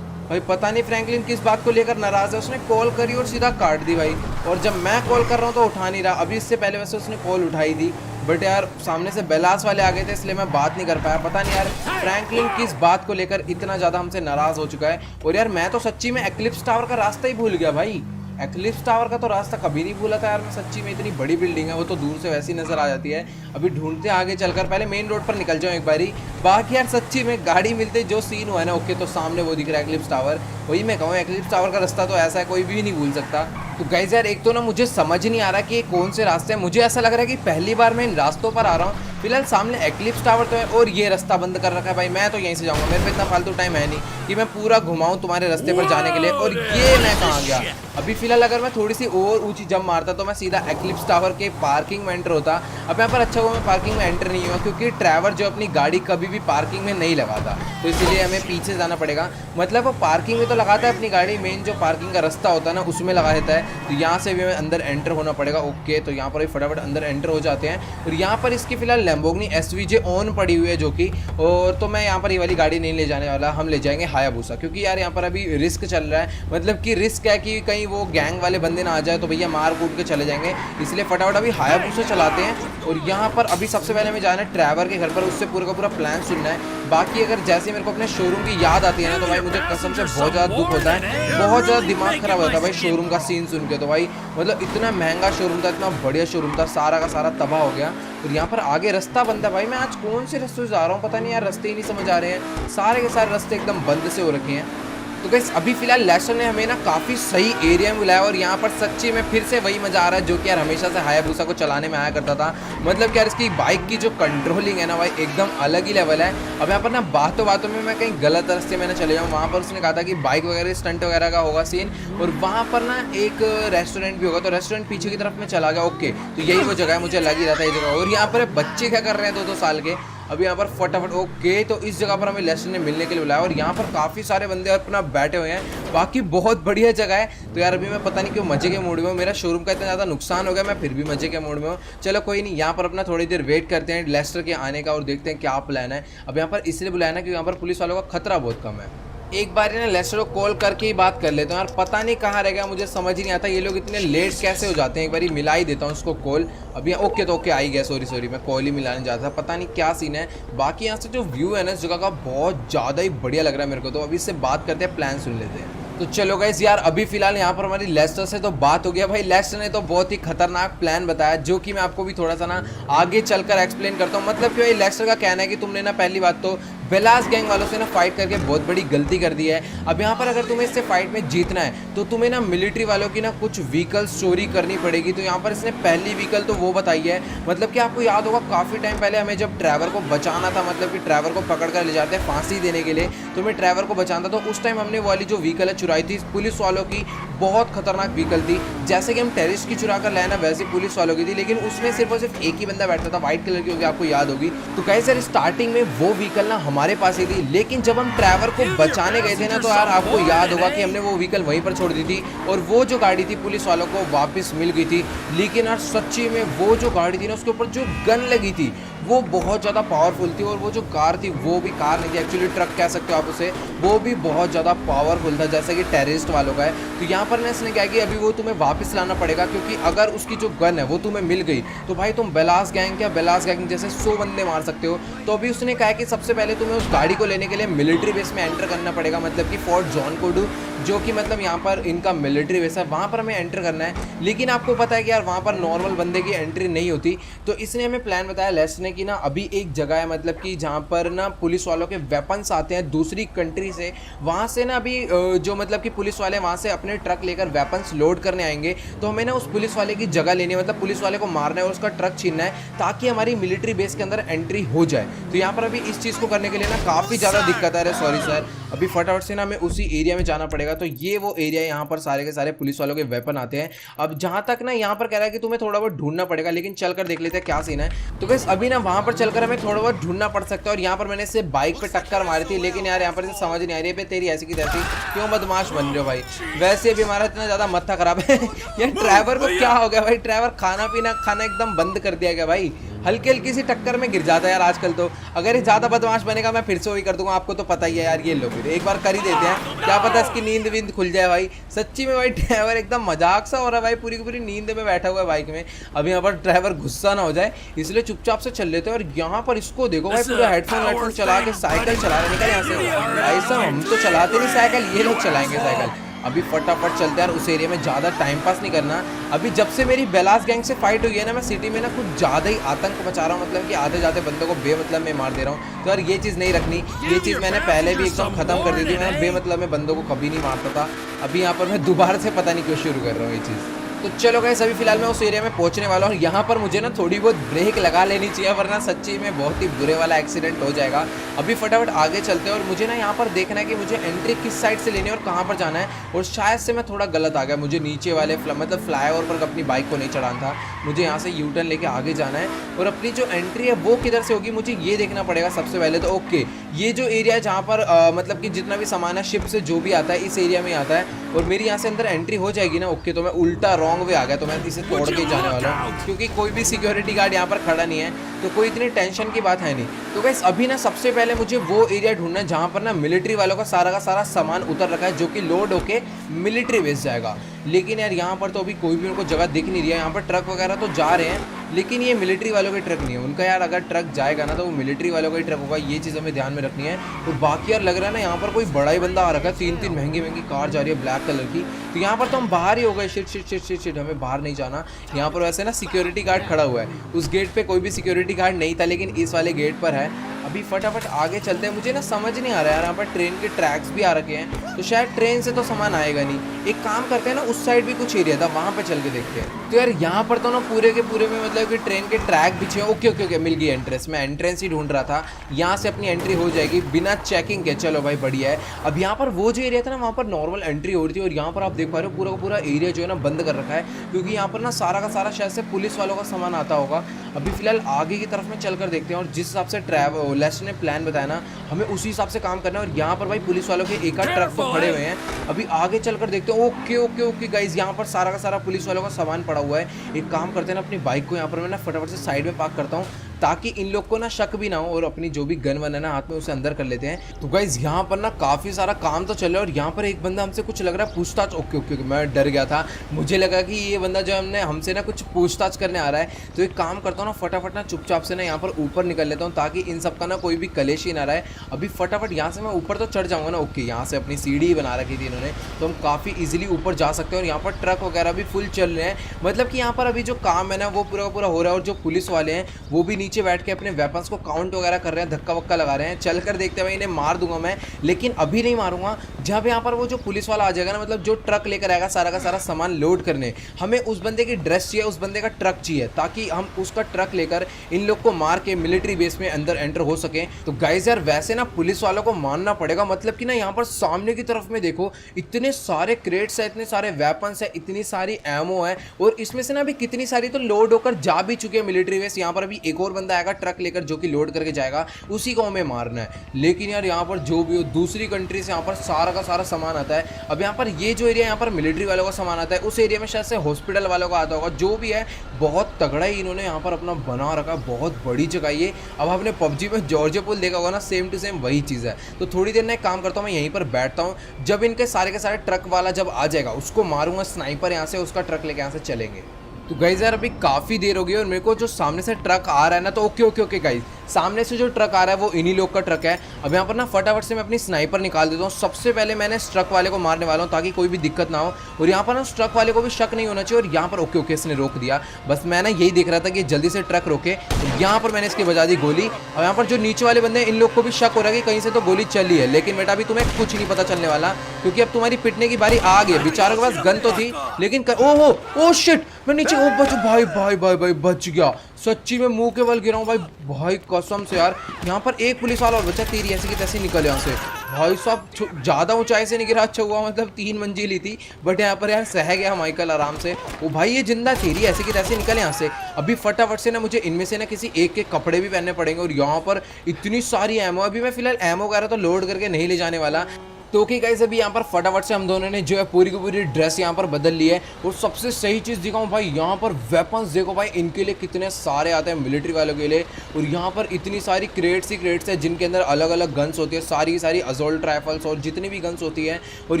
भाई। पता नहीं फ्रैंकलिन किस बात को लेकर नाराज़ है, उसने कॉल करी और सीधा काट दी भाई। और जब मैं कॉल कर रहा हूँ तो उठा नहीं रहा। अभी इससे पहले वैसे उसने कॉल उठाई थी, बट यार सामने से बेलास वाले आ गए थे, इसलिए मैं बात नहीं कर पाया। पता नहीं यार फ्रैंकलिन किस बात को लेकर इतना ज़्यादा हमसे नाराज़ हो चुका है। और यार मैं तो सच्ची में एक्लिप्स टावर का रास्ता ही भूल गया भाई, एक्लिप्स टावर का तो रास्ता कभी नहीं भूला था यार मैं सच्ची में। इतनी बड़ी बिल्डिंग है, वो तो दूर से वैसी नज़र आ जाती है। अभी ढूंढते आगे चलकर, पहले मेन रोड पर निकल जाऊँ एक बारी। बाकी यार सच्ची में गाड़ी मिलते जो सीन हुआ है ना, ओके तो सामने वो दिख रहा है एक्लिप्स टावर। वही मैं कहूँ एक्लिप्स टावर का रास्ता तो ऐसा है कोई भी नहीं भूल सकता। तो गाइस यार एक तो ना मुझे समझ नहीं आ रहा कि ये कौन से रास्ते हैं। मुझे ऐसा लग रहा है कि पहली बार मैं इन रास्तों पर आ रहा हूँ। फिलहाल सामने एक्लिप्स टावर तो है और ये रास्ता बंद कर रखा है भाई, मैं तो यहीं से जाऊँगा। मेरे पे इतना फालतू टाइम है नहीं कि मैं पूरा घुमाऊँ तुम्हारे रास्ते पर जाने के लिए। और ये मैं कहाँ गया अभी फिलहाल, अगर मैं थोड़ी सी और ऊंची जंप मारता तो मैं सीधा एक्लिप्स टावर के पार्किंग में एंटर होता। अब यहाँ पर अच्छा हुआ मैं पार्किंग में एंटर नहीं हुआ, क्योंकि ड्राइवर जो अपनी गाड़ी कभी भी पार्किंग में नहीं लगाता, तो इसीलिए हमें पीछे जाना पड़ेगा। मतलब वो पार्किंग में तो लगाता है अपनी गाड़ी, मेन जो पार्किंग का रास्ता होता है ना उसमें लगा देता है। तो यहाँ से भी हमें अंदर एंटर होना पड़ेगा। ओके तो यहाँ पर भी फटाफट अंदर एंटर हो जाते हैं। और यहाँ पर इसकी फिलहाल लैम्बोर्गिनी एसवीजे ऑन पड़ी हुई है जो कि, और तो मैं यहाँ पर ये वाली गाड़ी नहीं ले जाने वाला, हम ले जाएंगे हायाबुसा, क्योंकि यार यहाँ पर अभी रिस्क चल रहा है। मतलब कि रिस्क है कि कहीं वो गैंग वाले बंदे ना आ जाए तो भैया मार कूट के चले जाएंगे, इसलिए फटाफट अभी हायाबुसा चलाते हैं। और यहाँ पर अभी सबसे पहले हमें जाना है ड्राइवर के घर पर, उससे पूरा का पूरा प्लान सुनना है। बाकी अगर जैसे मेरे को अपने शोरूम की याद आती है ना, तो भाई मुझे कसम से बहुत ज़्यादा दुख होता है, बहुत ज़्यादा दिमाग खराब होता है भाई शोरूम का सीन सुन के। तो भाई मतलब इतना महंगा शोरूम था, इतना बढ़िया शोरूम था, सारा का सारा तबाह हो गया। और यहाँ पर आगे रास्ता बंद है भाई, मैं आज कौन से रास्ते से जा रहा हूँ पता नहीं यार, रास्ते ही नहीं समझ आ रहे हैं, सारे के सारे रास्ते एकदम बंद से हो रखे हैं। तो गाइस अभी फिलहाल लेसन ने हमें ना काफ़ी सही एरिया में बुलाया, और यहाँ पर सच्ची में फिर से वही मज़ा आ रहा है जो कि यार हमेशा से हायाबुसा को चलाने में आया करता था। मतलब कि यार इसकी बाइक की जो कंट्रोलिंग है ना भाई एकदम अलग ही लेवल है। अब यहाँ पर ना बातों में मैं कहीं गलत रास्ते में ना चले जाऊँ, वहाँ पर उसने कहा था कि बाइक वगैरह स्टंट वगैरह का होगा सीन, और वहाँ पर ना एक रेस्टोरेंट भी होगा, तो रेस्टोरेंट पीछे की तरफ में चला गया। ओके तो यही वो जगह है, मुझे लग ही रहा था ये जगह। और यहाँ पर बच्चे क्या कर रहे हैं 2-2 साल के। अभी यहाँ पर फटाफट ओके, तो इस जगह पर हमें लेस्टर ने मिलने के लिए बुलाया और यहाँ पर काफ़ी सारे बंदे अपना बैठे हुए हैं। बाकी बहुत बढ़िया जगह है। तो यार अभी मैं पता नहीं क्यों मजे के मूड में हूँ, मेरा शोरूम का इतना ज़्यादा नुकसान हो गया, मैं फिर भी मजे के मूड में हूँ। चलो कोई नहीं, यहाँ पर अपना थोड़ी देर वेट करते हैं लेस्टर के आने का और देखते हैं क्या प्लान है। अब यहाँ पर इसलिए बुलाया ना क्योंकि यहाँ पर पुलिस वालों का खतरा बहुत कम है। एक बार ना लेस्टर को कॉल करके ही बात कर लेते हैं यार, पता नहीं कहाँ रह गया, मुझे समझ ही नहीं आता ये लोग इतने लेट कैसे हो जाते हैं। एक बार मिला ही देता हूँ उसको कॉल। अभी ओके तो ओके आ ही गया, सॉरी मैं कॉल ही मिलाने जाता था, पता नहीं क्या सीन है। बाकी यहाँ से जो व्यू है ना इस जगह का बहुत ज़्यादा ही बढ़िया लग रहा है मेरे को, तो अभी इससे बात करते हैं, प्लान सुन लेते हैं। तो चलो गाइस यार अभी फिलहाल यहाँ पर हमारी लेस्टर से तो बात हो गया भाई। लेस्टर ने तो बहुत ही खतरनाक प्लान बताया जो कि मैं आपको भी थोड़ा सा ना आगे चलकर एक्सप्लेन करता हूँ। मतलब कि भाई लेस्टर का कहना है कि तुमने ना पहली बात तो बेलास गैंग वालों से ना फाइट करके बहुत बड़ी गलती कर दी है। अब यहाँ पर अगर तुम्हें इससे फाइट में जीतना है तो तुम्हें ना मिलिट्री वालों की ना कुछ व्हीकल चोरी करनी पड़ेगी। तो यहाँ पर इसने पहली व्हीकल तो वो बताई है। मतलब कि आपको याद होगा काफ़ी टाइम पहले हमें जब ट्रैवर को बचाना था, मतलब कि ट्रैवर को पकड़ कर ले जाते हैं फांसी देने के लिए, तो हमें ट्रैवर को बचाना था। तो उस टाइम हमने वाली जो व्हीकल है चुराई थी पुलिस वालों की, बहुत खतरनाक व्हीकल थी। जैसे कि हम टेररिस्ट की चुरा कर लाए ना वैसे पुलिस वालों की थी, लेकिन उसमें सिर्फ और सिर्फ एक ही बंदा बैठता था, व्हाइट कलर की होगी, आपको याद होगी। तो कहीं सर स्टार्टिंग में वो व्हीकल ना हमारे पास ही थी, लेकिन जब हम ट्रैवर को बचाने गए थे ना तो यार आपको याद होगा कि हमने वो व्हीकल वहीं पर छोड़ दी थी और वो जो गाड़ी थी पुलिस वालों को वापस मिल गई थी। लेकिन यार सच्ची में वो जो गाड़ी थी ना उसके ऊपर जो गन लगी थी वो बहुत ज़्यादा पावरफुल थी, और वो जो कार थी वो भी कार नहीं थी, एक्चुअली ट्रक कह सकते हो आप उसे, वो भी बहुत ज़्यादा पावरफुल था जैसे कि टेररिस्ट वालों का है। तो यहाँ पर ना इसने क्या कि अभी वो तुम्हें वापस लाना पड़ेगा, क्योंकि अगर उसकी जो गन है वो तुम्हें मिल गई तो भाई तुम बेलास गैंग जैसे 100 बंदे मार सकते हो। तो अभी उसने कहा कि सबसे पहले तुम्हें उस गाड़ी को लेने के लिए मिलिट्री बेस में एंटर करना पड़ेगा, मतलब कि फोर्ट जॉन कोडू, जो कि मतलब यहाँ पर इनका मिलिट्री बेस है, वहाँ पर हमें एंटर करना है। लेकिन आपको पता है कि यार वहाँ पर नॉर्मल बंदे की एंट्री नहीं होती। तो इसने हमें प्लान बताया लेस्टर ने कि ना अभी एक जगह है, मतलब कि जहाँ पर ना पुलिस वालों के वेपन्स आते हैं दूसरी कंट्री से, वहाँ से ना अभी जो मतलब कि पुलिस वाले वहाँ से अपने ट्रक लेकर वेपन्स लोड करने आएंगे। तो हमें ना उस पुलिस वाले की जगह लेनी है, मतलब पुलिस वाले को मारना है और उसका ट्रक छीनना है ताकि हमारी मिलिट्री बेस के अंदर एंट्री हो जाए। तो यहाँ पर अभी इस चीज़ को करने के लिए ना काफ़ी ज़्यादा दिक्कत है। सॉरी सर, अभी फटाफट से ना हमें उसी एरिया में जाना पड़ेगा। तो ये वो एरिया है, यहाँ पर सारे के सारे पुलिस वालों के वेपन आते हैं। अब जहाँ तक ना यहाँ पर कह रहा है कि तुम्हें थोड़ा बहुत ढूंढना पड़ेगा, लेकिन चलकर देख लेते हैं क्या सीन है। तो बस अभी ना वहाँ पर चलकर हमें थोड़ा बहुत ढूंढना पड़ सकता है। और यहाँ पर मैंने इससे बाइक पे टक्कर मारी थी, लेकिन यार यहाँ पर से समझ नहीं आ रही है तेरी ऐसी की तैसी क्यों बदमाश बन रहे हो भाई। वैसे भी हमारा इतना ज़्यादा मत्था खराब है यार ड्राइवर को क्या हो गया भाई, ड्राइवर खाना पीना खाना एकदम बंद कर दिया गया भाई, हल्की हल्की सी टक्कर में गिर जाता है यार आजकल। तो अगर ये ज़्यादा बदमाश बनेगा मैं फिर से वही कर दूंगा, आपको तो पता ही है यार। ये लोग एक बार कर ही देते हैं, क्या पता इसकी नींद वींद खुल जाए भाई। सच्ची में भाई ड्राइवर एकदम मजाक सा हो रहा है भाई, पूरी की पूरी नींद में बैठा हुआ है बाइक में। अब यहाँ पर ड्राइवर गुस्सा ना हो जाए इसलिए चुपचाप से चल लेते हैं। और यहाँ पर इसको देखो भाई पूरा हेडफोन चला के साइकिल चला रहे, निकल यहाँ से भाई साहब, हम तो चलाते नहीं साइकिल, ये लोग चलाएंगे साइकिल। अभी फटाफट चलते हैं यार उस एरिया में, ज़्यादा टाइम पास नहीं करना। अभी जब से मेरी बेलास गैंग से फाइट हुई है ना, मैं सिटी में ना कुछ ज़्यादा ही आतंक मचा रहा हूँ, मतलब कि आधे जाते बंदों को बेमतलब में मार दे रहा हूँ। तो यार ये चीज़ नहीं रखनी, ये चीज़ मैंने पहले भी एकदम ख़त्म कर दी थी, मैं बेमतलब में बंदों को कभी नहीं मारता था। अभी यहाँ पर मैं दोबारा से पता नहीं क्यों शुरू कर रहा हूँ ये चीज़। तो चलो गाइस अभी फिलहाल मैं उस एरिया में पहुंचने वाला हूँ। यहाँ पर मुझे ना थोड़ी बहुत ब्रेक लगा लेनी चाहिए, वरना सच्ची में बहुत ही बुरे वाला एक्सीडेंट हो जाएगा। अभी फटाफट आगे चलते हैं और मुझे ना यहाँ पर देखना है कि मुझे एंट्री किस साइड से लेनी है और कहाँ पर जाना है। और शायद से मैं थोड़ा गलत आ गया, मुझे नीचे वाले मतलब फ्लाईओवर पर अपनी बाइक को नहीं चढ़ाना था, मुझे यहाँ से यू टर्न लेके आगे जाना है। और अपनी जो एंट्री है वो किधर से होगी मुझे ये देखना पड़ेगा सबसे पहले। तो ओके, ये जो एरिया है जहाँ पर मतलब कि जितना भी सामान है शिप से जो भी आता है इस एरिया में आता है, और मेरी यहाँ से अंदर एंट्री हो जाएगी ना। ओके, तो मैं उल्टा रॉन्ग वे आ गया, तो मैं इसे तोड़ के जाने वाला हूँ, क्योंकि कोई भी सिक्योरिटी गार्ड यहाँ पर खड़ा नहीं है, तो कोई इतनी टेंशन की बात है नहीं। तो गाइस अभी ना सबसे पहले मुझे वो एरिया ढूंढना है जहाँ पर ना मिलिट्री वालों का सारा सामान उतर रखा है, जो कि लोड होके मिलिट्री बेस जाएगा। लेकिन यार यहाँ पर तो अभी कोई भी उनको जगह दिख नहीं रही है। यहाँ पर ट्रक वगैरह तो जा रहे हैं, लेकिन ये मिलिट्री वालों के ट्रक नहीं है उनका। यार अगर ट्रक जाएगा ना तो वो मिलिट्री वालों का ही ट्रक होगा, ये चीज़ हमें ध्यान में रखनी है। तो बाकी यार लग रहा है ना यहाँ पर कोई बड़ा ही बंदा आ रखा है, 3 महंगी कार जा रही है ब्लैक कलर की। तो यहाँ पर तो हम बाहर ही हो गए, शिट हमें बाहर नहीं जाना। यहाँ पर वैसे ना सिक्योरिटी गार्ड खड़ा हुआ है, उस गेट पे कोई भी सिक्योरिटी गार्ड नहीं था, लेकिन इस वाले गेट पर है। अभी फटाफट आगे चलते हैं। मुझे ना समझ नहीं आ रहा यार, यहाँ पर ट्रेन के ट्रैक्स भी आ रखे हैं, तो शायद ट्रेन से तो सामान आएगा नहीं। एक काम करते हैं ना, उस साइड भी कुछ एरिया था, वहाँ पे चल के देखते हैं। तो यार यहाँ पर तो ना पूरे के पूरे में मतलब कि ट्रेन के ट्रैक बिछे हैं। ओके ओके ओके, मिल गई एंट्रेंस। मैं एंट्रेंस ही ढूंढ रहा था, यहाँ से अपनी एंट्री हो जाएगी बिना चेकिंग के। चलो भाई बढ़िया है। अब यहाँ पर वो जो एरिया था ना, वहाँ पर नॉर्मल एंट्री हो रही थी, और यहाँ पर आप देख पा रहे हो पूरा का पूरा एरिया जो है ना बंद कर रखा है, क्योंकि यहाँ पर ना सारा का सारा शायद से पुलिस वालों का सामान आता होगा। अभी फिलहाल आगे की तरफ में चलकर देखते हैं, और जिस हिसाब से लेस्ट ने प्लान बताया ना, हमें उसी हिसाब से काम करना है। और यहाँ पर भाई पुलिस वालों के एक आध ट्रक तो खड़े हुए हैं। अभी आगे चलकर देखते हैं। ओके ओके ओके गाइज, यहाँ पर सारा का सारा पुलिस वालों का सामान पड़ा हुआ है। एक काम करते हैं ना, अपनी बाइक को यहाँ पर मैं ना फटाफट से साइड में पार्क करता हूँ, ताकि इन लोग को ना शक भी ना हो, और अपनी जो भी गन वन है ना हाथ में उसे अंदर कर लेते हैं। तो गाइज यहाँ पर ना काफ़ी सारा काम तो चल रहा है, और यहाँ पर एक बंदा हमसे कुछ लग रहा है पूछताछ। ओके ओके ओके, मैं डर गया था, मुझे लगा कि ये बंदा जो हमसे ना कुछ पूछताछ करने आ रहा है। तो एक काम करता हूँ ना, फटाफट ना चुपचाप से ना यहाँ पर ऊपर निकल लेता हूँ, ताकि इन सब का ना कोई भी कलेश ही ना रहा है। अभी फटाफट यहाँ से मैं ऊपर तो चढ़ जाऊँगा ना। ओके, यहाँ से अपनी सीढ़ी बना रखी थी इन्होंने, तो हम काफ़ी ईजिली ऊपर जा सकते हैं। और यहाँ पर ट्रक वगैरह भी फुल चल रहे हैं, मतलब कि यहाँ पर अभी जो काम है ना वो पूरा पूरा हो रहा है। और जो पुलिस वाले हैं वो भी नीचे बैठ के अपने वेपन्स को काउंट वगैरह कर रहे हैं, धक्का वक्का लगा रहे हैं। चलकर देखते हैं भाई, इन्हें मार दूंगा मैं, लेकिन अभी नहीं मारूंगा। जब यहाँ पर वो जो पुलिस वाला आ जाएगा ना, मतलब जो ट्रक लेकर आएगा सारा का सारा सामान लोड करने, हमें उस बंदे की ड्रेस चाहिए, उस बंदे का ट्रक चाहिए, ताकि हम उसका ट्रक लेकर इन लोग को मार के मिलिट्री बेस में अंदर एंटर हो सके। तो गाइस यार वैसे ना पुलिस वालों को मानना पड़ेगा, मतलब कि ना यहाँ पर सामने की तरफ में देखो, इतने सारे क्रेट्स है, इतने सारे वेपन्स है, इतनी सारी एमो है, और इसमें से ना अभी कितनी सारी तो लोड होकर जा भी चुके हैं मिलिट्री बेस। यहाँ पर अभी एक और बंदा आएगा ट्रक लेकर, जो कि लोड करके जाएगा, उसी को हमें मारना है। लेकिन यार यहाँ पर जो भी हो, दूसरी कंट्री से यहाँ पर सारा का सारा सामान आता है। अब यहाँ पर ये जो एरिया यहाँ पर मिलिट्री वालों का सामान आता है, उस एरिया में शायद से हॉस्पिटल वालों का आता होगा। जो भी है बहुत तगड़ा ही इन्होंने यहाँ पर अपना बना रखा, बहुत बड़ी जगह ये। अब आपने पबजी में जॉर्ज पुल देखा होगा ना, सेम टू सेम वही चीज़ है। तो थोड़ी देर में एक काम करता हूँ, मैं यहीं पर बैठता हूँ। जब इनके सारे के सारे ट्रक वाला जब आ जाएगा, उसको मारूंगा स्नाइपर यहाँ से, उसका ट्रक लेके यहाँ से चलेंगे। तो गाइज यार अभी काफ़ी देर हो गई, और मेरे को जो सामने से ट्रक आ रहा है ना, तो ओके ओके ओके गाइज, सामने से जो ट्रक आ रहा है वो इन्हीं लोग का ट्रक है। अब यहाँ पर ना फटाफट से मैं अपनी स्नाइपर निकाल देता हूँ। सबसे पहले मैंने इस ट्रक वाले को मारने वाला हूँ, ताकि कोई भी दिक्कत ना हो, और यहाँ पर ना उस ट्रक वाले को भी शक नहीं होना चाहिए। और यहाँ पर ओके ओके इसने रोक दिया, बस मैं ना यही देख रहा था कि जल्दी से ट्रक रोके। यहाँ पर मैंने इसकी बजा दी गोली। अब यहाँ पर जो नीचे वाले बंदे, इन लोग को भी शक हो रहा है कि कहीं से तो गोली चली है, लेकिन बेटा अभी तुम्हें कुछ नहीं पता चलने वाला, क्योंकि अब तुम्हारी पिटने की बारी आ गई। बेचारों के पास गन तो थी, लेकिन ओ शिट, मैं नीचे बच भाई भाई भाई भाई बच गया। सच्ची में मुंह के बल गिरा हूँ भाई कसम से यार। यहाँ पर एक पुलिस वाला और बचा, तेरी ऐसी की तैसी निकल यहाँ से। भाई साहब ज़्यादा ऊंचाई से नहीं गिरा, अच्छा हुआ, मतलब 3 मंजिल ही थी, बट यहाँ पर यार सह गया माइकल आराम से। वो भाई ये जिंदा, तेरी ऐसी की तैसी निकल यहाँ से। अभी फटाफट से ना मुझे इनमें से ना किसी एक के कपड़े भी पहनने पड़ेंगे। और यहाँ पर इतनी सारी एमओ, अभी मैं फिलहाल एमओ वगैरह तो लोड करके नहीं ले जाने वाला। तो ओके गाइस, अभी यहाँ पर फटाफट से हम दोनों ने जो है पूरी की पूरी ड्रेस यहाँ पर बदल ली है। और सबसे सही चीज़ दिखाऊँ भाई, यहाँ पर वेपन्स देखो भाई, इनके लिए कितने सारे आते हैं मिलिट्री वालों के लिए। और यहाँ पर इतनी सारी क्रेट्स ही क्रेट्स है, जिनके अंदर अलग अलग गन्स होती है, सारी की सारी असॉल्ट राइफल्स और जितनी भी गन्स होती है। और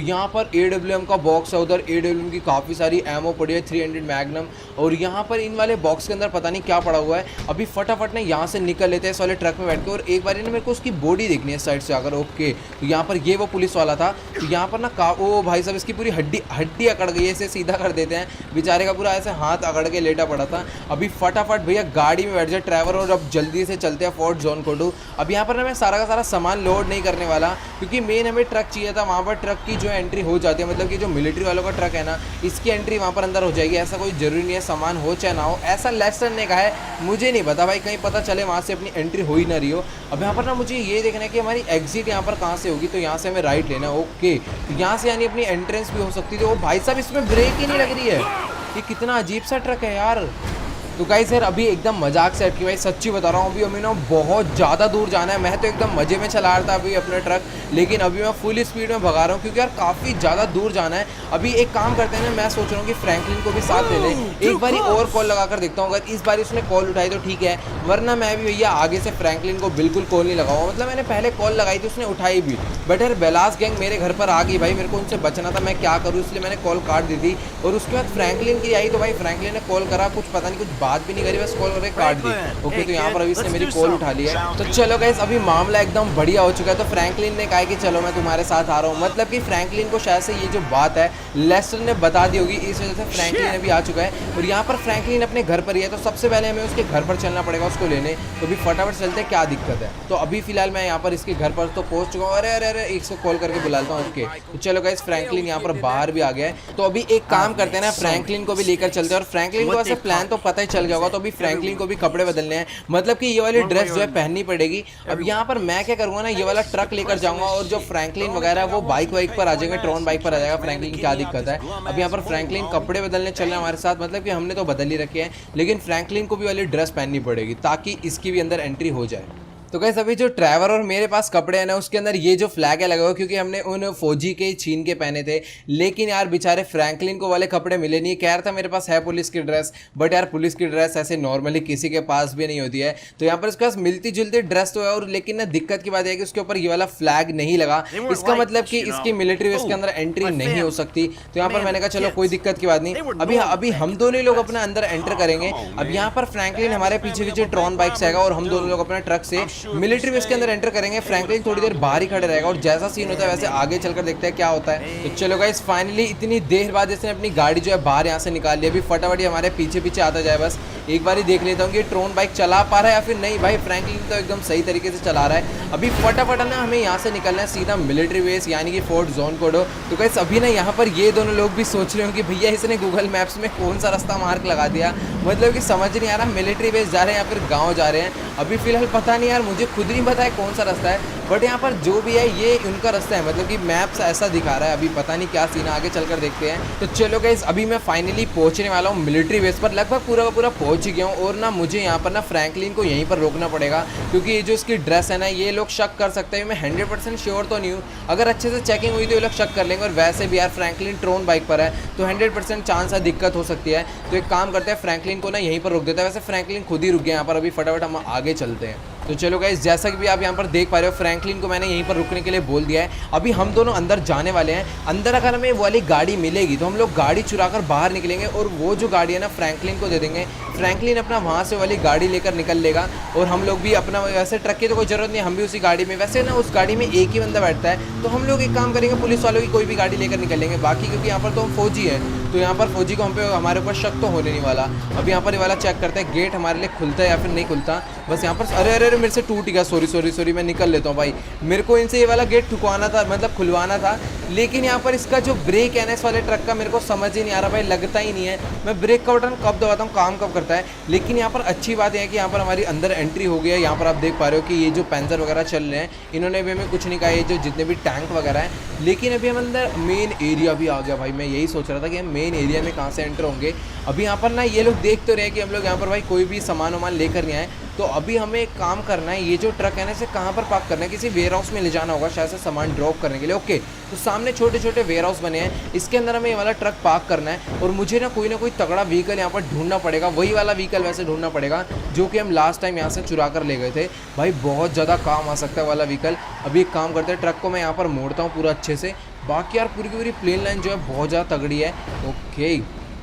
यहाँ पर AWM का बॉक्स है, उधर AWM की काफ़ी सारी एमओ पड़ी है, 300 मैग्नम। और यहाँ पर इन वाले बॉक्स के अंदर पता नहीं क्या पड़ा हुआ है। अभी फटाफट ने यहाँ से निकल लेते हैं इस वाले ट्रक में बैठ के। और एक बार ना मेरे को उसकी बॉडी देखनी है साइड से आकर। ओके, तो यहाँ पर ये वो पुलिस वाला था। तो यहाँ पर ना ओ भाई साहब, इसकी पूरी हड्डी अकड़ गई है, इसे सीधा कर देते हैं। बेचारे का पूरा ऐसे हाथ अकड़ के लेटा पड़ा था। अभी फटाफट भैया गाड़ी में बैठ जाए ड्राइवर, और अब जल्दी से चलते हैं फोर्ट जोन कोडू। अब यहाँ पर ना मैं सारा का सारा सामान लोड नहीं करने वाला, क्योंकि मेन हमें ट्रक चाहिए था। वहाँ पर ट्रक की जो एंट्री हो जाती है, मतलब कि जो मिलिट्री वालों का ट्रक है ना, इसकी एंट्री वहाँ पर अंदर हो जाएगी। ऐसा कोई जरूरी नहीं है सामान हो चाहे ना हो, ऐसा लेसन ने कहा है, मुझे नहीं पता भाई, कहीं पता चले वहाँ से अपनी एंट्री हो ही ना रही हो। अब यहाँ पर ना मुझे ये देखना है कि हमारी एग्जिट यहाँ पर कहाँ से होगी। तो यहाँ से हमें राइट लेना है। ओके, तो यहाँ से यानी अपनी एंट्रेंस भी हो सकती थी। ओ भाई साहब, इसमें ब्रेक ही नहीं लग रही है, ये कितना अजीब सा ट्रक है यार। तो गाइस यार अभी एकदम मजाक से हटके भाई सच्ची बता रहा हूँ, अभी हमें ना बहुत ज़्यादा दूर जाना है। मैं तो एकदम मज़े में चला रहा था अभी अपना ट्रक, लेकिन अभी मैं फुल स्पीड में भगा रहा हूँ, क्योंकि यार काफ़ी ज़्यादा दूर जाना है। अभी एक काम करते हैं ना, मैं सोच रहा हूँ कि फ्रैंकलिन को भी साथ ले लें। एक बारी और कॉल लगाकर देखता हूँ, अगर इस बार उसने कॉल उठाई तो ठीक है, वरना मैं भी भैया आगे से फ्रैंकलिन को बिल्कुल कॉल नहीं लगाऊंगा। मतलब मैंने पहले कॉल लगाई थी, उसने उठाई भी, बट यार बेलास गैंग मेरे घर पर आ गई भाई, मेरे को उनसे बचना था, मैं क्या करूँ, इसलिए मैंने कॉल काट दी थी। और उसके बाद फ्रैंकलिन की आई, तो भाई फ्रैंकलिन ने कॉल करा, कुछ पता नहीं कुछ बात भी नहीं करी, बस कॉल करके काट दी। ओके, तो यहाँ पर अभी इसने मेरी कॉल उठा ली है। तो चलो गाइस, अभी मामला एकदम बढ़िया हो चुका है। तो फ्रैंकलिन ने कहा कि चलो मैं तुम्हारे साथ आ रहा हूँ, मतलब कि फ्रैंकलिन को शायद से ये जो बात है लेस्टर ने बता दी होगी, इस वजह से फ्रैंकलिन अभी आ चुका है। और यहाँ पर फ्रैंकलिन अपने घर पर ही है, तो सबसे पहले हमें उसके घर पर चलना पड़ेगा उसको लेने। तो अभी फटाफट चलते हैं, क्या दिक्कत है। तो अभी फिलहाल मैं यहाँ पर इसके घर पर तो पहुंच चुका हूँ। अरे अरे अरे, इसको कॉल करके बुलाता हूँ। ओके, तो चलो गाइस, फ्रैंकलिन यहाँ पर बाहर भी आ गया है। तो अभी एक काम करते हैं ना, फ्रैंकलिन को भी लेकर चलते हैं। और फ्रैंकलिन को वैसे प्लान तो पता ही चल गया होगा, तो अभी फ्रैंकलिन को भी कपड़े बदलने हैं, मतलब कि ये वाली ड्रेस जो है पहननी पड़ेगी। अब यहाँ पर मैं क्या करूँगा ना, ये वाला ट्रक लेकर जाऊंगा और जो फ्रैंकलिन वगैरह वो बाइक वाइक पर आ जाएंगे, ट्रॉन बाइक पर आ जाएगा। फ्रैंकलिन क्या दिक्कत है। अब यहाँ पर फ्रैंकलिन कपड़े बदलने चल रहे हैं हमारे साथ, मतलब कि हमने तो बदल ही रखे हैं, लेकिन फ्रैंकलिन को भी वाली ड्रेस पहननी पड़ेगी ताकि इसकी भी अंदर एंट्री हो जाए। तो गाइस, अभी जो ट्रैवर और मेरे पास कपड़े हैं ना, उसके अंदर ये जो फ्लैग है लगा हुआ, क्योंकि हमने उन फौजी के छीन के पहने थे। लेकिन यार बेचारे फ्रैंकलिन को वाले कपड़े मिले नहीं। कह रहा था मेरे पास है पुलिस की ड्रेस, बट यार पुलिस की ड्रेस ऐसे नॉर्मली किसी के पास भी नहीं होती है। तो यहाँ पर उसके पास मिलती जुलती ड्रेस तो है, और लेकिन ना दिक्कत की बात है कि उसके ऊपर ये वाला फ्लैग नहीं लगा। इसका मतलब कि इसकी मिलिट्री वेस्ट के अंदर एंट्री नहीं हो सकती। तो यहाँ पर मैंने कहा चलो कोई दिक्कत की बात नहीं, अभी हम दोनों लोग अपना अंदर एंटर करेंगे। अब यहाँ पर फ्रैंकलिन हमारे पीछे पीछे ट्रॉन बाइक से आएगा और हम दोनों लोग अपने ट्रक से मिलिट्री वेस्ट एंटर करेंगे। फ्रैंकलिन थोड़ी देर बाहर ही खड़े रहेगा और जैसा सीन होता है वैसे आगे चलकर देखते हैं क्या होता है। तो चलो गाइस, फाइनली इतनी देर बाद इसने अपनी गाड़ी जो है बाहर यहाँ से निकाल लिया। अभी फटाफट ही हमारे पीछे पीछे आता जाए। बस एक बार ही देख लेता हूँ कि ट्रॉन बाइक चला पा रहा है या फिर नहीं। भाई फ्रैंकलिन तो एकदम सही तरीके से चला रहा है। अभी फटाफट ना हमें यहाँ से निकलना है सीधा मिलिट्री बेस, यानी कि फोर्ट जोन कोडो। तो गाइस, अभी ना यहाँ पर ये दोनों लोग भी सोच रहे हो कि भैया इसने गूगल मैप्स में कौन सा रास्ता मार्क लगा दिया, मतलब कि समझ नहीं आ रहा मिलिट्री बेस जा रहे हैं या फिर गाँव जा रहे हैं। अभी फिलहाल पता नहीं यार, मुझे खुद नहीं पता है कौन सा रास्ता है, बट यहाँ पर जो भी है ये उनका रास्ता है, मतलब कि मैप्स ऐसा दिखा रहा है। अभी पता नहीं क्या सीन है, आगे चलकर देखते हैं। तो चलो गाइस, अभी मैं फाइनली पहुंचने वाला हूँ मिलिट्री बेस पर, लगभग पूरा का पूरा पहुंच ही गया हूँ। और ना मुझे यहाँ पर ना फ्रैंकलिन को यहीं पर रोकना पड़ेगा, क्योंकि ये जो इसकी ड्रेस है ना, ये लोग शक कर सकते हैं। मैं 100% श्योर तो नहीं हूँ, अगर अच्छे से चेकिंग हुई तो ये लोग शक कर लेंगे। और वैसे भी यार फ्रैंकलिन ट्रॉन बाइक पर है, तो 100% चांस है दिक्कत हो सकती है। तो एक काम करते हैं, फ्रैंकलिन को ना यहीं पर रोक देता है। वैसे फ्रैंकलिन खुद ही रुक गया यहाँ पर। अभी फटाफट हम आगे चलते हैं। तो चलो गाइस, जैसा कि भी आप यहाँ पर देख पा रहे हो, फ्रैंकलिन को मैंने यहीं पर रुकने के लिए बोल दिया है। अभी हम दोनों अंदर जाने वाले हैं। अंदर अगर हमें वो वाली गाड़ी मिलेगी तो हम लोग गाड़ी चुराकर बाहर निकलेंगे और वो जो गाड़ी है ना फ्रैंकलिन को दे देंगे। फ्रैंकलिन अपना वहाँ से वाली गाड़ी लेकर निकल लेगा और हम लोग भी अपना, वैसे ट्रक की तो कोई ज़रूरत नहीं, हम भी उसी गाड़ी में, वैसे ना उस गाड़ी में एक ही बंदा बैठता है। तो हम लोग एक काम करेंगे, पुलिस वालों की कोई भी गाड़ी लेकर निकल लेंगे। बाकी क्योंकि यहाँ पर तो हम फौजी हैं, तो यहाँ पर फौजी को हम पे हमारे ऊपर शक तो होने नहीं वाला। अब यहाँ पर ये वाला चेक करते हैं गेट हमारे लिए खुलता है या फिर नहीं खुलता। बस यहाँ पर अरे अरे अरे, मेरे से टूट गया, सॉरी मैं निकल लेता हूँ भाई। मेरे को इनसे ये वाला गेट ठुकवाना था, मतलब खुलवाना था, लेकिन यहाँ पर इसका जो ब्रेक है ना इस वाले ट्रक का, मेरे को समझ ही नहीं आ रहा भाई, लगता ही नहीं है। मैं ब्रेक का बटन कब दबाता हूँ, काम कब करता है। लेकिन यहाँ पर अच्छी बात है कि यहाँ पर हमारी अंदर एंट्री हो गई है। यहाँ पर आप देख पा रहे हो कि ये जो पैंजर वगैरह चल रहे हैं, इन्होंने भी हमें कुछ नहीं कहा, ये जो जितने भी टैंक वगैरह हैं। लेकिन अभी हम अंदर मेन एरिया भी आ गया भाई। मैं यही सोच रहा था कि हम मेन एरिया में कहाँ से एंटर होंगे। अभी यहाँ पर ना ये लोग देख तो रहे हैं कि हम लोग यहाँ पर भाई कोई भी सामान वामान लेकर नहीं आए। तो अभी हमें एक काम करना है, ये जो ट्रक है ना इसे कहाँ पर पार्क करना है, किसी वेयर हाउस में ले जाना होगा शायद से सामान ड्रॉप करने के लिए। ओके, तो सामने छोटे छोटे वेयर हाउस बने हैं, इसके अंदर हमें ये वाला ट्रक पार्क करना है। और मुझे ना कोई तगड़ा व्हीकल यहाँ पर ढूंढना पड़ेगा, वही वाला व्हीकल वैसे ढूंढना पड़ेगा जो कि हम लास्ट टाइम यहाँ से चुरा कर ले गए थे। भाई बहुत ज़्यादा काम आ सकता है वाला व्हीकल। अभी एक काम करते हैं, ट्रक को मैं यहाँ पर मोड़ता हूँ पूरा अच्छे से। बाकी यार पूरी की पूरी प्लेन लाइन जो है बहुत ज़्यादा तगड़ी है। ओके,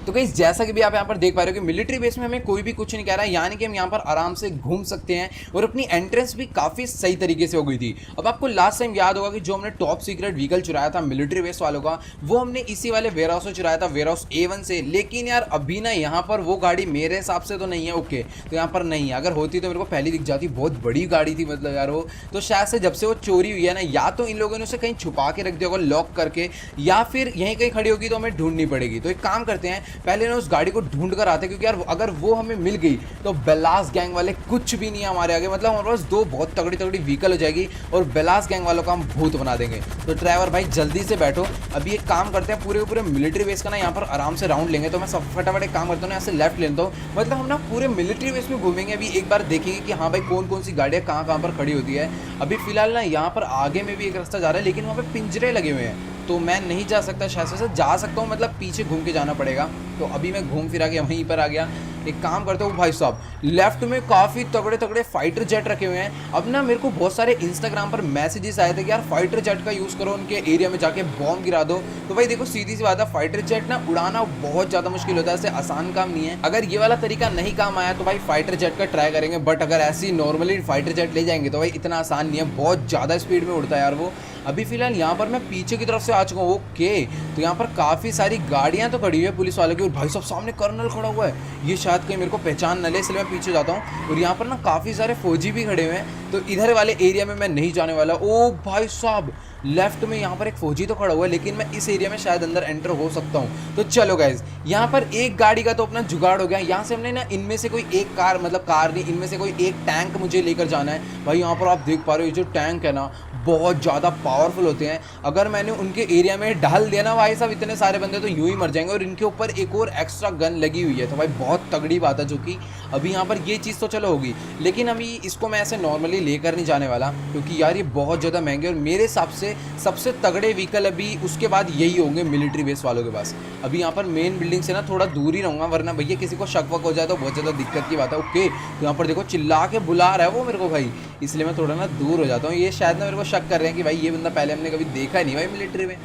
तो गाइस, जैसा कि भी आप यहाँ पर देख पा रहे हो कि मिलिट्री बेस में हमें कोई भी कुछ नहीं कह रहा है, यानी कि हम यहाँ पर आराम से घूम सकते हैं। और अपनी एंट्रेंस भी काफ़ी सही तरीके से हो गई थी। अब आपको लास्ट टाइम याद होगा कि जो हमने टॉप सीक्रेट व्हीकल चुराया था मिलिट्री बेस वालों का, वो हमने इसी वाले वेयर हाउस से चुराया था, वेयर हाउस A1 से। लेकिन यार अभी ना यहाँ पर वो गाड़ी मेरे हिसाब से तो नहीं है। ओके, तो यहाँ पर नहीं है, अगर होती तो मेरे को पहले दिख जाती, बहुत बड़ी गाड़ी थी मतलब यार वो। तो शायद से जब से वो चोरी हुई है ना, या तो इन लोगों ने उसे कहीं छुपा के रख दिया होगा लॉक करके, या फिर यहीं कहीं खड़ी होगी तो हमें ढूंढनी पड़ेगी। तो एक काम करते हैं, पहले ना उस गाड़ी ढूंढ कर आते, क्योंकि यार अगर वो हमें मिल गई तो बेलास गैंग वाले कुछ भी नहीं है हमारे आगे। मतलब हमारे पास दो बहुत तगड़ी तगड़ी व्हीकल हो जाएगी और बेलास गैंग वालों का हम भूत बना देंगे। तो ड्राइवर भाई जल्दी से बैठो। अभी एक काम करते हैं, पूरे पूरे मिलिट्री बेस का ना यहाँ पर आराम से राउंड लेंगे। तो मैं सब फटाफट एक काम करता हूँ, यहाँ से लेफ्ट लेता हूँ, मतलब हम ना पूरे मिलिट्री बेस में घूमेंगे। अभी एक बार देखेंगे कि हाँ भाई कौन कौन सी गाड़ियाँ कहाँ कहाँ पर खड़ी होती है। अभी फिलहाल ना यहाँ पर आगे में भी एक रास्ता जा रहा है, लेकिन वहाँ पे पिंजरे लगे हुए हैं, तो मैं नहीं जा सकता। शायद से जा सकता हूँ, मतलब पीछे घूम के जाना पड़ेगा। तो अभी मैं घूम फिरा के वहीं पर आ गया। एक काम करते हो भाई साहब, लेफ्ट में काफ़ी तगड़े तगड़े फाइटर जेट रखे हुए हैं। अब ना मेरे को बहुत सारे इंस्टाग्राम पर मैसेजेस आए थे कि यार फाइटर जेट का यूज़ करो, उनके एरिया में जाके बॉम्ब गिरा दो। तो भाई देखो सीधी सी बात है, फाइटर जेट ना उड़ाना बहुत ज़्यादा मुश्किल होता है, ऐसे आसान काम नहीं है। अगर ये वाला तरीका नहीं काम आया तो भाई फाइटर जेट का ट्राई करेंगे, बट अगर ऐसी नॉर्मली फाइटर जेट ले जाएंगे तो भाई इतना आसान नहीं है, बहुत ज़्यादा स्पीड में उड़ता है यार वो। अभी फिलहाल यहाँ पर मैं पीछे की तरफ से आ चुका हूँ। ओके, तो यहाँ पर काफ़ी सारी गाड़ियाँ तो खड़ी हुई है पुलिस वालों की, और भाई साहब सामने कर्नल खड़ा हुआ है, ये शायद कहीं मेरे को पहचान न ले, इसलिए मैं पीछे जाता हूँ। और यहाँ पर ना काफ़ी सारे फौजी भी खड़े हुए हैं, तो इधर वाले एरिया में मैं नहीं जाने वाला। ओ भाई साहब, लेफ्ट में यहाँ पर एक फौजी तो खड़ा हुआ है, लेकिन मैं इस एरिया में शायद अंदर एंटर हो सकता हूँ। तो चलो गाइज, यहाँ पर एक गाड़ी का तो अपना जुगाड़ हो गया। यहाँ से हमने ना इनमें से कोई एक कार, मतलब कार नहीं, इनमें से कोई एक टैंक मुझे लेकर जाना है। भाई यहाँ पर आप देख पा रहे हो, ये जो टैंक है ना बहुत ज़्यादा पावरफुल होते हैं। अगर मैंने उनके एरिया में डाल दिया ना भाई साहब, इतने सारे बंदे तो यूं ही मर जाएंगे। और इनके ऊपर एक और एक्स्ट्रा गन लगी हुई है, तो भाई बहुत तगड़ी बात है। जो कि अभी यहाँ पर ये चीज़ तो चलो होगी, लेकिन अभी इसको मैं ऐसे नॉर्मली लेकर नहीं जाने वाला, क्योंकि यार ये बहुत ज़्यादा महंगे। और मेरे हिसाब से सबसे तगड़े व्हीकल अभी उसके बाद यही होंगे मिलिट्री बेस वालों के पास। अभी यहाँ पर मेन बिल्डिंग से ना थोड़ा दूर ही रहूँगा, वरना भैया किसी को शक वक हो जाए तो बहुत ज़्यादा दिक्कत की बात है। ओके, तो यहाँ पर देखो चिल्ला के बुला रहा है वो मेरे को भाई, इसलिए मैं थोड़ा ना दूर हो जाता हूँ। ये शायद ना मेरे को शक कर रहे हैं कि भाई ये बंदा पहले हमने कभी देखा नहीं भाई मिलिट्री में।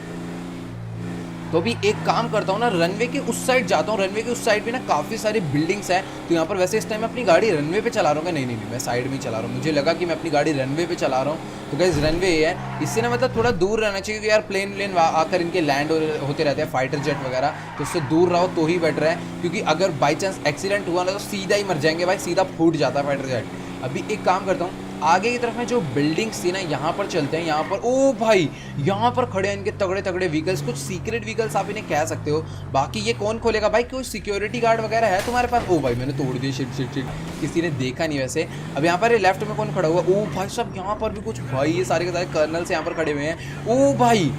तो अभी एक काम करता हूँ ना, रनवे के उस साइड जाता हूँ। रनवे के उस साइड भी ना काफ़ी सारी बिल्डिंग्स हैं, तो यहाँ पर वैसे इस टाइम मैं अपनी गाड़ी रनवे पे चला रहा हूँ। नहीं, मैं साइड में ही चला रहा हूँ, मुझे लगा कि मैं अपनी गाड़ी रनवे पे चला रहा हूँ। तो गाइस रनवे ये है, इससे ना मतलब थोड़ा दूर रहना चाहिए, क्योंकि यार प्लेन आकर इनके लैंड होते रहते हैं फाइटर जेट वगैरह, तो उससे दूर रहो तो ही बेटर है। क्योंकि अगर बाई चांस एक्सीडेंट हुआ ना तो सीधा ही मर जाएंगे भाई, सीधा फूट जाता है फाइटर जेट। अभी एक काम करता हूँ, आगे की तरफ में जो बिल्डिंग्स थी ना यहाँ पर चलते हैं। यहाँ पर ओ भाई, यहाँ पर खड़े हैं इनके तगड़े तगड़े व्हीकल्स, कुछ सीक्रेट व्हीकल्स आप इन्हें कह सकते हो। बाकी ये कौन खोलेगा भाई, कोई सिक्योरिटी गार्ड वगैरह है तुम्हारे पास? ओ भाई मैंने तोड़ दिया, शिट, किसी ने देखा नहीं वैसे। अब यहाँ पर ये लेफ्ट में कौन खड़ा हुआ? ओ भाई साहब यहाँ पर भी कुछ भाई, ये सारे के सारे कर्नल्स यहाँ पर खड़े हुए हैं। ओ भाई,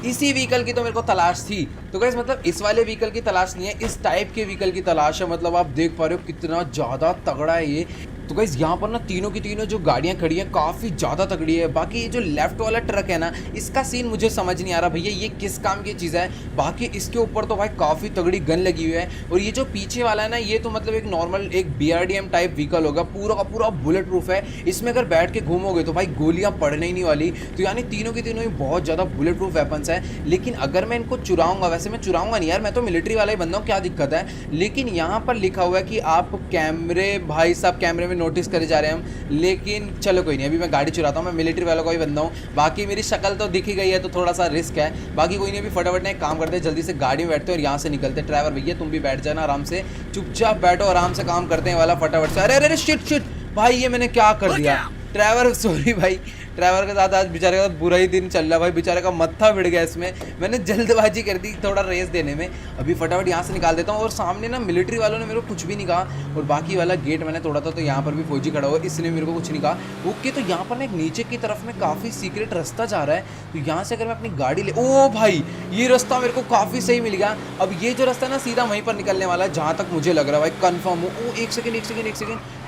इसी व्हीकल की तो मेरे को तलाश थी। तो गाइस मतलब इस वाले व्हीकल की तलाश नहीं है, इस टाइप के व्हीकल की तलाश है। मतलब आप देख पा रहे हो कितना ज़्यादा तगड़ा है ये। तो गाइस यहाँ पर ना तीनों की तीनों जो गाड़ियाँ खड़ी हैं काफ़ी ज़्यादा तगड़ी है। बाकी ये जो लेफ्ट वाला ट्रक है ना, इसका सीन मुझे समझ नहीं आ रहा भैया, ये किस काम की चीज़ है। बाकी इसके ऊपर तो भाई काफ़ी तगड़ी गन लगी हुई है। और ये जो पीछे वाला है ना, ये तो मतलब एक नॉर्मल एक BRDM टाइप व्हीकल होगा, पूरा का पूरा बुलेट प्रूफ है। इसमें अगर बैठ के घूमोगे तो भाई गोलियाँ पड़ने ही नहीं वाली। तो यानी तीनों की तीनों ही बहुत ज़्यादा बुलेट प्रूफ वेपन्स है। लेकिन अगर मैं इनको चुराऊंगा, वैसे मैं चुराऊंगा नहीं यार, मैं तो मिलिट्री वाला ही बंदा हूँ, क्या दिक्कत है। लेकिन यहाँ पर लिखा हुआ है कि आप कैमरे, भाई साहब कैमरे में नोटिस करे जा रहे हैं। लेकिन चलो कोई नहीं, अभी मैं गाड़ी चुराता हूँ, मैं मिलिट्री वालों का ही बंदा हूँ। बाकी मेरी शक्ल तो दिख ही गई है, तो थोड़ा सा रिस्क है। बाकी कोई नहीं, अभी फटाफट ने एक काम करते हैं, जल्दी से गाड़ी में बैठते हैं और यहाँ से निकलते हैं। ड्राइवर भैया तुम भी बैठ जाना आराम से, चुपचाप बैठो, आराम से काम करते हैं वाला फटाफट से। अरे शिट भाई, ये मैंने क्या कर दिया ड्राइवर, सॉरी भाई। ड्राइवर के साथ आज बेचारे का बुरा ही दिन चल रहा भाई, बेचारे का मत्था भिड़ गया इसमें, मैंने जल्दबाजी कर दी थोड़ा रेस देने में। अभी फटाफट यहाँ से निकाल देता हूँ। और सामने ना मिलिट्री वालों ने मेरे को कुछ भी नहीं कहा, और बाकी वाला गेट मैंने तोड़ा था, तो यहाँ पर भी फौजी खड़ा हुआ, इसने मेरे को कुछ नहीं कहा। ओके, तो यहाँ पर ना एक नीचे की तरफ में काफ़ी सीक्रेट रास्ता जा रहा है, तो यहाँ से अगर मैं अपनी गाड़ी ले, ओ भाई ये रास्ता मेरे को काफ़ी सही मिल गया। अब ये जो रास्ता है ना सीधा वहीं पर निकलने वाला है, जहाँ तक मुझे लग रहा है भाई, कन्फर्म हो। ओ एक सेकेंड,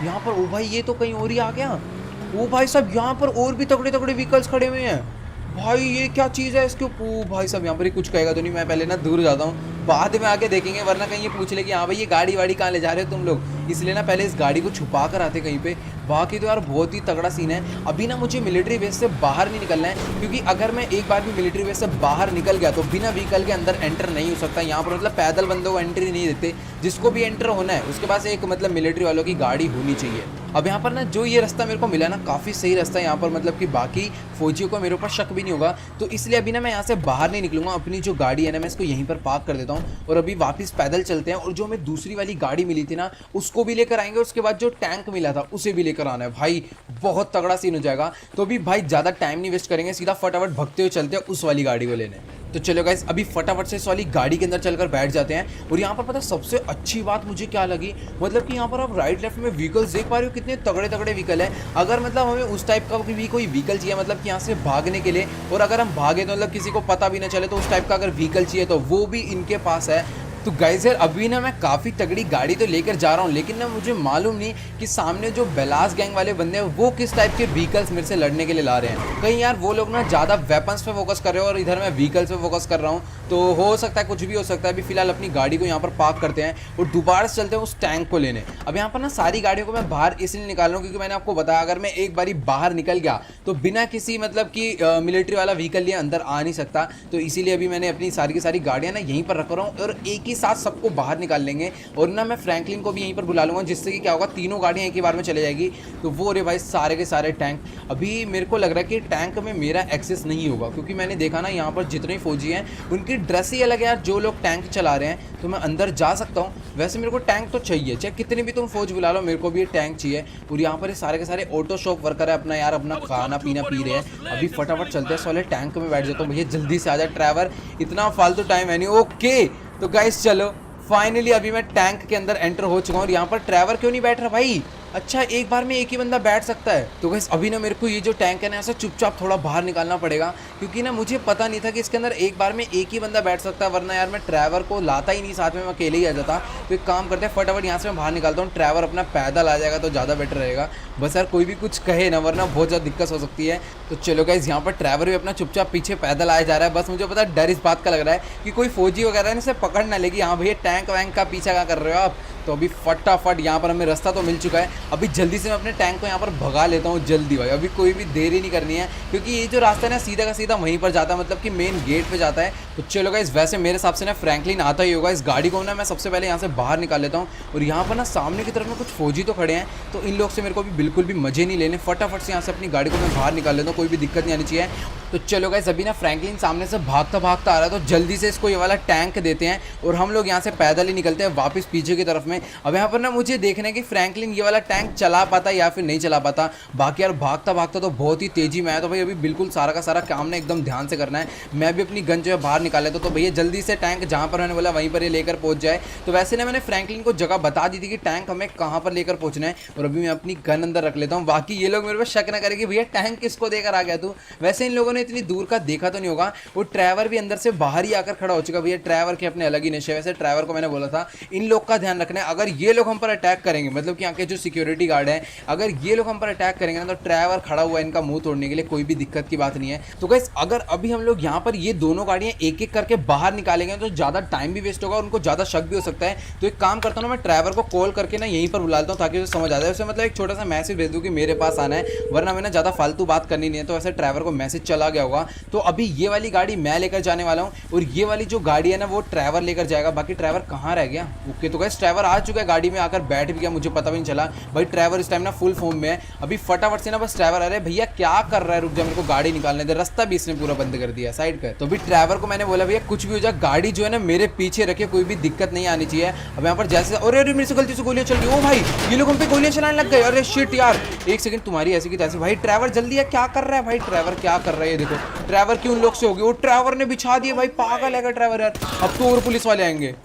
यहाँ पर ओ भाई ये तो कहीं और ही आ गया। ओ भाई साहब यहाँ पर और भी तगड़े तगड़े व्हीकल्स खड़े हुए हैं भाई, ये क्या चीज़ है इसके ऊपर? ओ भाई साहब यहाँ पर ही कुछ कहेगा तो नहीं, मैं पहले ना दूर जाता हूँ, बाद में आके देखेंगे, वरना कहीं ये पूछ ले कि हाँ भाई ये गाड़ी वाड़ी कहाँ ले जा रहे हो तुम लोग, इसलिए ना पहले इस गाड़ी को छुपा कर आते कहीं पे। बाकी तो यार बहुत ही तगड़ा सीन है। अभी ना मुझे मिलिट्री बेस से बाहर नहीं निकलना है, क्योंकि अगर मैं एक बार भी मिलिट्री बेस से बाहर निकल गया तो बिना व्हीकल के अंदर एंटर नहीं हो सकता। यहाँ पर मतलब पैदल बंदों को एंट्री नहीं देते, जिसको भी एंटर होना है उसके पास एक मतलब मिलिट्री वालों की गाड़ी होनी चाहिए। अब यहाँ पर ना जो ये रास्ता मेरे को मिला ना, काफ़ी सही रास्ता है यहाँ पर, मतलब कि बाकी फौजियों को मेरे ऊपर शक भी नहीं होगा। तो इसलिए अभी ना मैं यहाँ से बाहर नहीं निकलूंगा, अपनी जो गाड़ी है ना मैं इसको यहीं पर पार्क कर देता हूँ और अभी वापस पैदल चलते हैं। और जो हमें दूसरी वाली गाड़ी मिली थी ना उसको भी लेकर आएंगे, उसके बाद जो टैंक मिला था उसे भी लेकर आना है भाई, बहुत तगड़ा सीन हो जाएगा। तो अभी भाई ज़्यादा टाइम नहीं वेस्ट करेंगे, सीधा फटाफट भगते हुए चलते हैं उस वाली गाड़ी को लेने। तो चलो गाइस अभी फटाफट से इस वाली गाड़ी के अंदर चलकर बैठ जाते हैं। और यहाँ पर पता है सबसे अच्छी बात मुझे क्या लगी, मतलब कि यहाँ पर आप राइट लेफ्ट में व्हीकल्स देख पा रहे हो, कितने तगड़े तगड़े व्हीकल है। अगर मतलब हमें उस टाइप का भी कोई व्हीकल चाहिए, मतलब कि यहाँ से भागने के लिए, और अगर हम भागे तो मतलब किसी को पता भी ना चले, तो उस टाइप का अगर व्हीकल चाहिए तो वो भी इनके पास है। तो गाइस यार अभी ना मैं काफ़ी तगड़ी गाड़ी तो लेकर जा रहा हूँ, लेकिन ना मुझे मालूम नहीं कि सामने जो बेलास गैंग वाले बंदे हैं वो किस टाइप के व्हीकल्स मेरे से लड़ने के लिए ला रहे हैं। कहीं यार वो लोग ना ज़्यादा वेपन्स पे फोकस कर रहे हो और इधर मैं व्हीकल्स पे फोकस कर रहा हूँ, तो हो सकता है कुछ भी हो सकता है। अभी फिलहाल अपनी गाड़ी को यहाँ पर पार्क करते हैं और दोबारा से चलते हैं उस टैंक को लेने। अब यहाँ पर ना सारी गाड़ियों को मैं बाहर इसलिए निकाल रहा हूँ क्योंकि मैंने आपको बताया अगर मैं एक बारी बाहर निकल गया तो बिना किसी मतलब कि मिलिट्री वाला व्हीकल लिए अंदर आ नहीं सकता। तो इसीलिए अभी मैंने अपनी सारी की सारी गाड़ियाँ ना यहीं पर रख रहा हूँ और एक ही साथ सबको बाहर निकाल लेंगे। और ना मैं फ्रैंकलिन को भी यहीं पर बुला लूँगा, जिससे कि क्या होगा तीनों गाड़ियाँ एक ही बार में चले जाएगी। तो वो रे भाई सारे के सारे टैंक। अभी मेरे को लग रहा है कि टैंक में मेरा एक्सेस नहीं होगा क्योंकि मैंने देखा ना यहाँ पर जितने फौजी हैं उनकी ड्रेस ही अलग है यार। जो लोग टैंक चला रहे हैं तो मैं अंदर जा सकता हूँ। वैसे मेरे को टैंक तो चाहिए, चाहे कितने भी तुम फौज बुला लो, मेरे को भी ये टैंक चाहिए। और यहाँ पर ये सारे के सारे ऑटो शॉप वर्कर है अपना यार अपना खाना पीना पी रहे हैं। अभी फटाफट चलते हैं, साले टैंक में बैठ जाता हूँ। भैया जल्दी से आ जाए ड्राइवर, इतना फालतू टाइम है नहीं। ओके तो गाइस चलो फाइनली अभी मैं टैंक के अंदर एंटर हो चुका हूँ। और यहाँ पर ड्राइवर क्यों नहीं बैठ रहा भाई? अच्छा एक बार में एक ही बंदा बैठ सकता है। तो गाइस अभी ना मेरे को ये जो टैंक है ना ऐसा चुपचाप थोड़ा बाहर निकालना पड़ेगा क्योंकि ना मुझे पता नहीं था कि इसके अंदर एक बार में एक ही बंदा बैठ सकता है, वरना यार मैं ड्राइवर को लाता ही नहीं साथ में, मैं अकेले ही आ जाता। तो एक काम करते हैं फटाफट यहाँ से मैं बाहर निकालता हूँ, ड्राइवर अपना पैदल आ जाएगा तो ज़्यादा बेटर रहेगा। बस यार कोई भी कुछ कहे ना, वरना बहुत ज़्यादा दिक्कत हो सकती है। तो चलो गाइस यहाँ पर ड्राइवर भी अपना चुपचाप पीछे पैदल आया जा रहा है। बस मुझे पता डर इस बात का लग रहा है कि कोई फौजी वगैरह इसे पकड़ ना लेगी। हाँ भैया टैंक वैंक का पीछा क्या कर रहे हो आप? तो अभी फटाफट यहाँ पर हमें रास्ता तो मिल चुका है। अभी जल्दी से मैं अपने टैंक को यहाँ पर भगा लेता हूँ जल्दी भाई, अभी कोई भी देरी नहीं करनी है क्योंकि ये जो रास्ता है ना सीधा का सीधा वहीं पर जाता है, मतलब कि मेन गेट पे जाता है। तो चलो गाइस वैसे मेरे हिसाब से ना फ्रैंकलिन आता ही होगा। इस गाड़ी को ना मैं सबसे पहले यहाँ से बाहर निकाल लेता हूँ। और यहाँ पर ना सामने की तरफ में कुछ फौजी तो खड़े हैं, तो इन लोग से मेरे को भी बिल्कुल भी मजे नहीं लेने। फटाफट से यहाँ से अपनी गाड़ी को मैं बाहर निकाल लेता हूँ, कोई भी दिक्कत नहीं आनी चाहिए। तो चलो गाइस अभी ना फ्रैंकलिन सामने से भागता भागता आ रहा है, तो जल्दी से इसको ये वाला टैंक देते हैं और हम लोग यहाँ से पैदल ही निकलते हैं वापस पीछे की तरफ में। अब यहाँ पर ना मुझे देखना है कि फ्रैंकलिन ये वाला टैंक चला पाता या फिर नहीं चला पाता। बाकी यार भागता भागता तो बहुत ही तेजी में आया, तो भाई अभी बिल्कुल सारा का सारा काम ना एकदम ध्यान से करना है। मैं भी अपनी गन जो है बाहर निकाल लेता, तो भैया जल्दी से टैंक जहाँ पर मैंने बोला वहीं पर ये लेकर पहुँच जाए। तो वैसे ना मैंने फ्रैंकलिन को जगह बता दी थी कि टैंक हमें कहाँ पर लेकर पहुँचना है। और अभी मैं अपनी गन अंदर रख लेता हूँ, बाकी ये लोग मेरे पर शक ना करेंगे भैया टैंक किसको देकर आ गया तू। वैसे इन लोगों ने इतनी दूर का देखा तो नहीं होगा। वो ड्राइवर भी अंदर से बाहर ही आकर खड़ा हो चुका। भैया ड्राइवर के अपने अलग ही नशे। वैसे ड्राइवर को मैंने बोला था इन लोग का ध्यान रखना है, अगर ये लोग हम पर अटैक करेंगे, मतलब कि यहाँ के जो सिक्योरिटी गार्ड हैं, अगर ये लोग हम पर अटैक करेंगे ना तो ड्राइवर खड़ा हुआ है इनका मुंह तोड़ने के लिए, कोई भी दिक्कत की बात नहीं है। तो गाइस अगर अभी हम लोग यहाँ पर ये दोनों गाड़ियाँ एक एक करके बाहर निकालेंगे तो ज़्यादा टाइम भी वेस्ट होगा और उनको ज़्यादा शक भी हो सकता है। तो एक काम करता हूँ मैं ड्राइवर को कॉल करके ना यहीं पर बुला लेता हूँ ताकि उसे समझ आ जाए। उसे मतलब एक छोटा सा मैसेज भेज दूँ कि मेरे पास आना है, वरना मैंने ज़्यादा फालतू बात करनी नहीं है। तो वैसे ड्राइवर को मैसेज चला गया होगा। तो अभी ये वाली गाड़ी मैं लेकर जाने वाला हूँ और ये वाली जो गाड़ी है ना वो ड्राइवर लेकर जाएगा। बाकी ड्राइवर कहाँ रह गया? ओके तो गाइस ड्राइवर आ चुका है, गाड़ी में आकर बैठ भी गया, मुझे पता भी नहीं चला। भाई ड्राइवर इस टाइम ना फुल फॉर्म में है। अभी फटाफट से ना बस ड्राइवर, अरे भैया क्या कर रहा है, रुक जा, मेरे को गाड़ी निकालने दे, रास्ता भी इसने पूरा बंद कर दिया साइड कर। तो भी ड्राइवर को मैंने बोला भैया कुछ भी हो जाए गाड़ी जो है ना मेरे पीछे रखे, कोई भी दिक्कत नहीं आनी चाहिए। अब यहाँ पर जैसे अरे मेरे से गलती से गोलियां चल गई। ओ भाई ये लोग हम पे गोलियां चलाने लग गए। अरे शिट यार, एक सेकंड तुम्हारी ऐसी की तैसी। भाई ड्राइवर जल्दी है, क्या कर रहा है भाई? ड्राइवर क्या कर रहा है? ये देखो ड्राइवर क्यों उन लोग से हो गई, वो ड्राइवर ने बिछा दिया भाई, पागल है ड्राइवर यार। अब तो और पुलिस वाले आएंगे।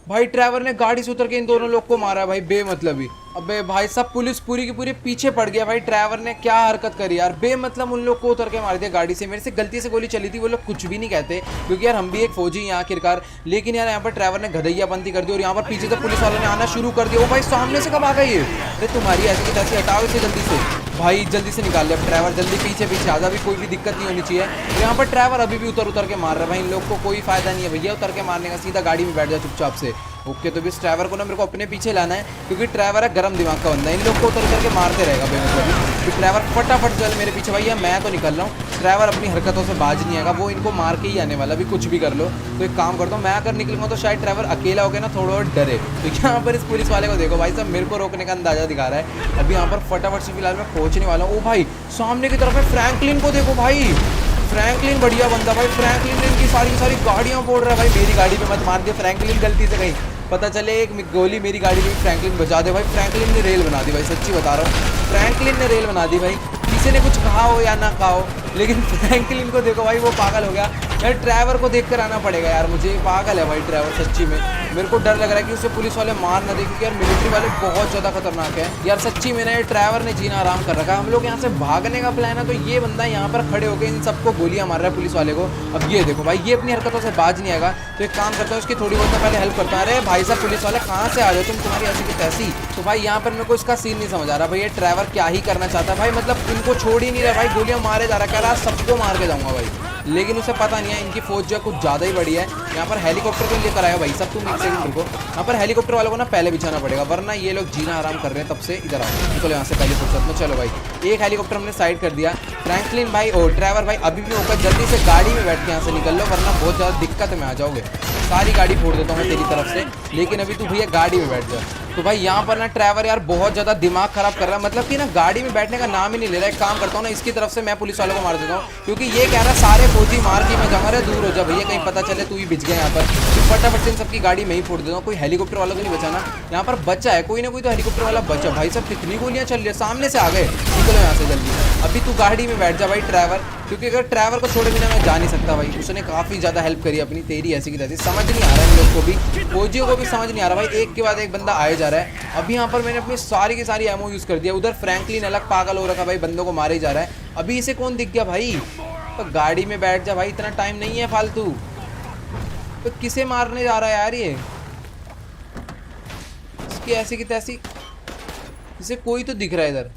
भाई ड्राइवर ने गाड़ी से उतर के इन दोनों लोग को मारा भाई बेमतलबी। अबे भाई सब पुलिस पूरी की पूरी पीछे पड़ गया। भाई ड्राइवर ने क्या हरकत करी यार, बेमतलब उन लोग को उतर के मार दिया गाड़ी से। मेरे से गलती से गोली चली थी, वो लोग कुछ भी नहीं कहते क्योंकि यार हम भी एक फौजी हैं आखिरकार। लेकिन यार यहाँ पर ड्राइवर ने गधैया बंदी कर दी और यहाँ पर पीछे से पुलिस वालों ने आना शुरू कर दिया। ओ भाई सामने से कब आ गई? अरे तुम्हारी ऐसी की तैसी, हटाओ इसे जल्दी से भाई, जल्दी से निकाल लिया। ड्राइवर जल्दी पीछे पीछे आजा, भी कोई भी दिक्कत नहीं होनी चाहिए। तो यहाँ पर ड्राइवर अभी भी उतर के मार रहा है भाई, इन लोग को कोई फायदा नहीं है भैया उतर के मारने का, सीधा गाड़ी में बैठ जाए चुपचाप से। ओके तो इस ड्राइवर को ना मेरे को अपने पीछे लाना है क्योंकि ड्राइवर है गरम दिमाग का बंदा, इन लोग को उतर के मारते रहेगा बेमतलब। ड्राइवर फटाफट चल मेरे पीछे भैया, मैं तो निकल रहा हूँ। ड्राइवर अपनी हरकतों से बाज नहीं आएगा, वो इनको मार के ही आने वाला, भी कुछ भी कर लो। तो एक काम करता हूँ मैं अगर निकलूंगा तो शायद ड्राइवर अकेला होकर ना थोड़ा और डरे। तो यहाँ पर इस पुलिस वाले को देखो भाई साहब, मेरे को रोकने का अंदाजा दिखा रहा है। अभी यहाँ पर फटाफट से फिलहाल मैं पहुँचने वाला हूँ। ओ भाई सामने की तरफ है, फ्रैंकलिन को देखो भाई, फ्रैंकलिन बढ़िया बंदा भाई। फ्रैंकलिन ने इनकी सारी गाड़ियाँ फोड़ रहा है भाई। मेरी गाड़ी पे मत मार दिया फ्रैंकलिन गलती से, कहीं पता चले एक गोली मेरी गाड़ी में फ्रैंकलिन बचा दे भाई। फ्रैंकलिन ने रेल बना दी भाई, सच्ची बता रहा हूँ, फ्रैंकलिन ने रेल बना दी भाई। किसी ने कुछ कहा हो या ना कहा हो, लेकिन फ्रैंकलिन को देखो भाई, वो पागल हो गया यार। ट्रैवर को देखकर आना पड़ेगा यार मुझे, पागल है भाई ट्रैवर सच्ची में। मेरे को डर लग रहा है कि उसे पुलिस वाले मार ना दे, क्योंकि यार मिलिट्री वाले बहुत ज़्यादा खतरनाक है यार सच्ची में ना। ये ट्रैवर ने जीना आराम कर रखा है। हम लोग यहाँ से भागने का प्लान है, तो ये बंदा यहाँ पर खड़े होकर इन सबको गोलियाँ मार रहा है पुलिस वाले को। अब ये देखो भाई, ये अपनी हरकतों से बाज नहीं आएगा, तो एक काम करता है उसकी थोड़ी बहुत पहले हेल्प करता है। अरे भाई साहब पुलिस वाले कहाँ से आ जाओ तुम, तुम्हारी ऐसी की तैसी। तो भाई यहाँ पर मेरे को इसका सीन नहीं समझ आ रहा भाई, ये ट्रैवर क्या ही करना चाहता है भाई। मतलब इनको छोड़ ही नहीं रहा भाई, गोलियां मारे जा रहा है, कह रहा सबको मार के जाऊंगा भाई। लेकिन उसे पता नहीं है इनकी फौज जो है कुछ ज़्यादा ही बड़ी है। यहाँ पर हेलीकॉप्टर को लेकर आया भाई सब, तुम एक सेकंड रुको। यहाँ पर हेलीकॉप्टर वालों को ना पहले बिछाना पड़ेगा, वरना ये लोग जीना आराम कर रहे हैं तब से। इधर आओ, निकलो यहाँ से पहले फुर्सत में। चलो भाई, एक हेलीकॉप्टर हमने साइड कर दिया। फ्रैंकलिन भाई और ट्रैवर भाई अभी भी होकर जल्दी से गाड़ी में बैठ के यहाँ से निकल लो, वरना बहुत ज़्यादा दिक्कत में आ जाओगे। सारी गाड़ी फोड़ देता हूँ मैं तेरी तरफ से, लेकिन अभी तू भैया गाड़ी में बैठ जा। तो भाई यहाँ पर ना ट्रैवर यार बहुत ज़्यादा दिमाग खराब कर रहा है, मतलब कि ना गाड़ी में बैठने का नाम ही नहीं ले रहा है। एक काम करता हूँ ना, इसकी तरफ से मैं पुलिस वालों को मार देता हूँ, क्योंकि ये कह रहा है सारे फौजी मार के मैं जाऊँगा। दूर हो जा भैया, कहीं पता चले तू ही बिछ गया यहाँ पर। तो फटाफट से इन सबकी गाड़ी में ही फोड़ देता हूँ। कोई हेलीकॉप्टर वालों को नहीं बचाना, यहाँ पर बचा है कोई ना कोई, तो हेलीकॉप्टर वाला बचा। भाई सब कितनी गोलियाँ चल रही है, सामने से आ गए, निकलो यहाँ से जल्दी। अभी तू गाड़ी में बैठ जा भाई ट्रैवर, क्योंकि अगर ट्रैवर को छोड़े बिना मैं जा नहीं सकता भाई। उसने काफ़ी ज़्यादा हेल्प करी अपनी, तेरी ऐसी की तैसी। समझ नहीं आ रहा है इन लोग को भी, फौजियों को भी समझ नहीं आ रहा भाई, एक के बाद एक बंदा आए जा रहा है। अभी यहाँ पर मैंने अपनी सारी की सारी एमओ यूज़ कर दिया। उधर फ्रैंकलिन अलग पागल हो रखा भाई, बंदों को मारे जा रहा है। अभी इसे कौन दिख गया भाई, तो गाड़ी में बैठ जा भाई, इतना टाइम नहीं है फालतू। तो किसे मारने जा रहा है यार ये, इसकी ऐसी की तैसी। इसे कोई तो दिख रहा है इधर,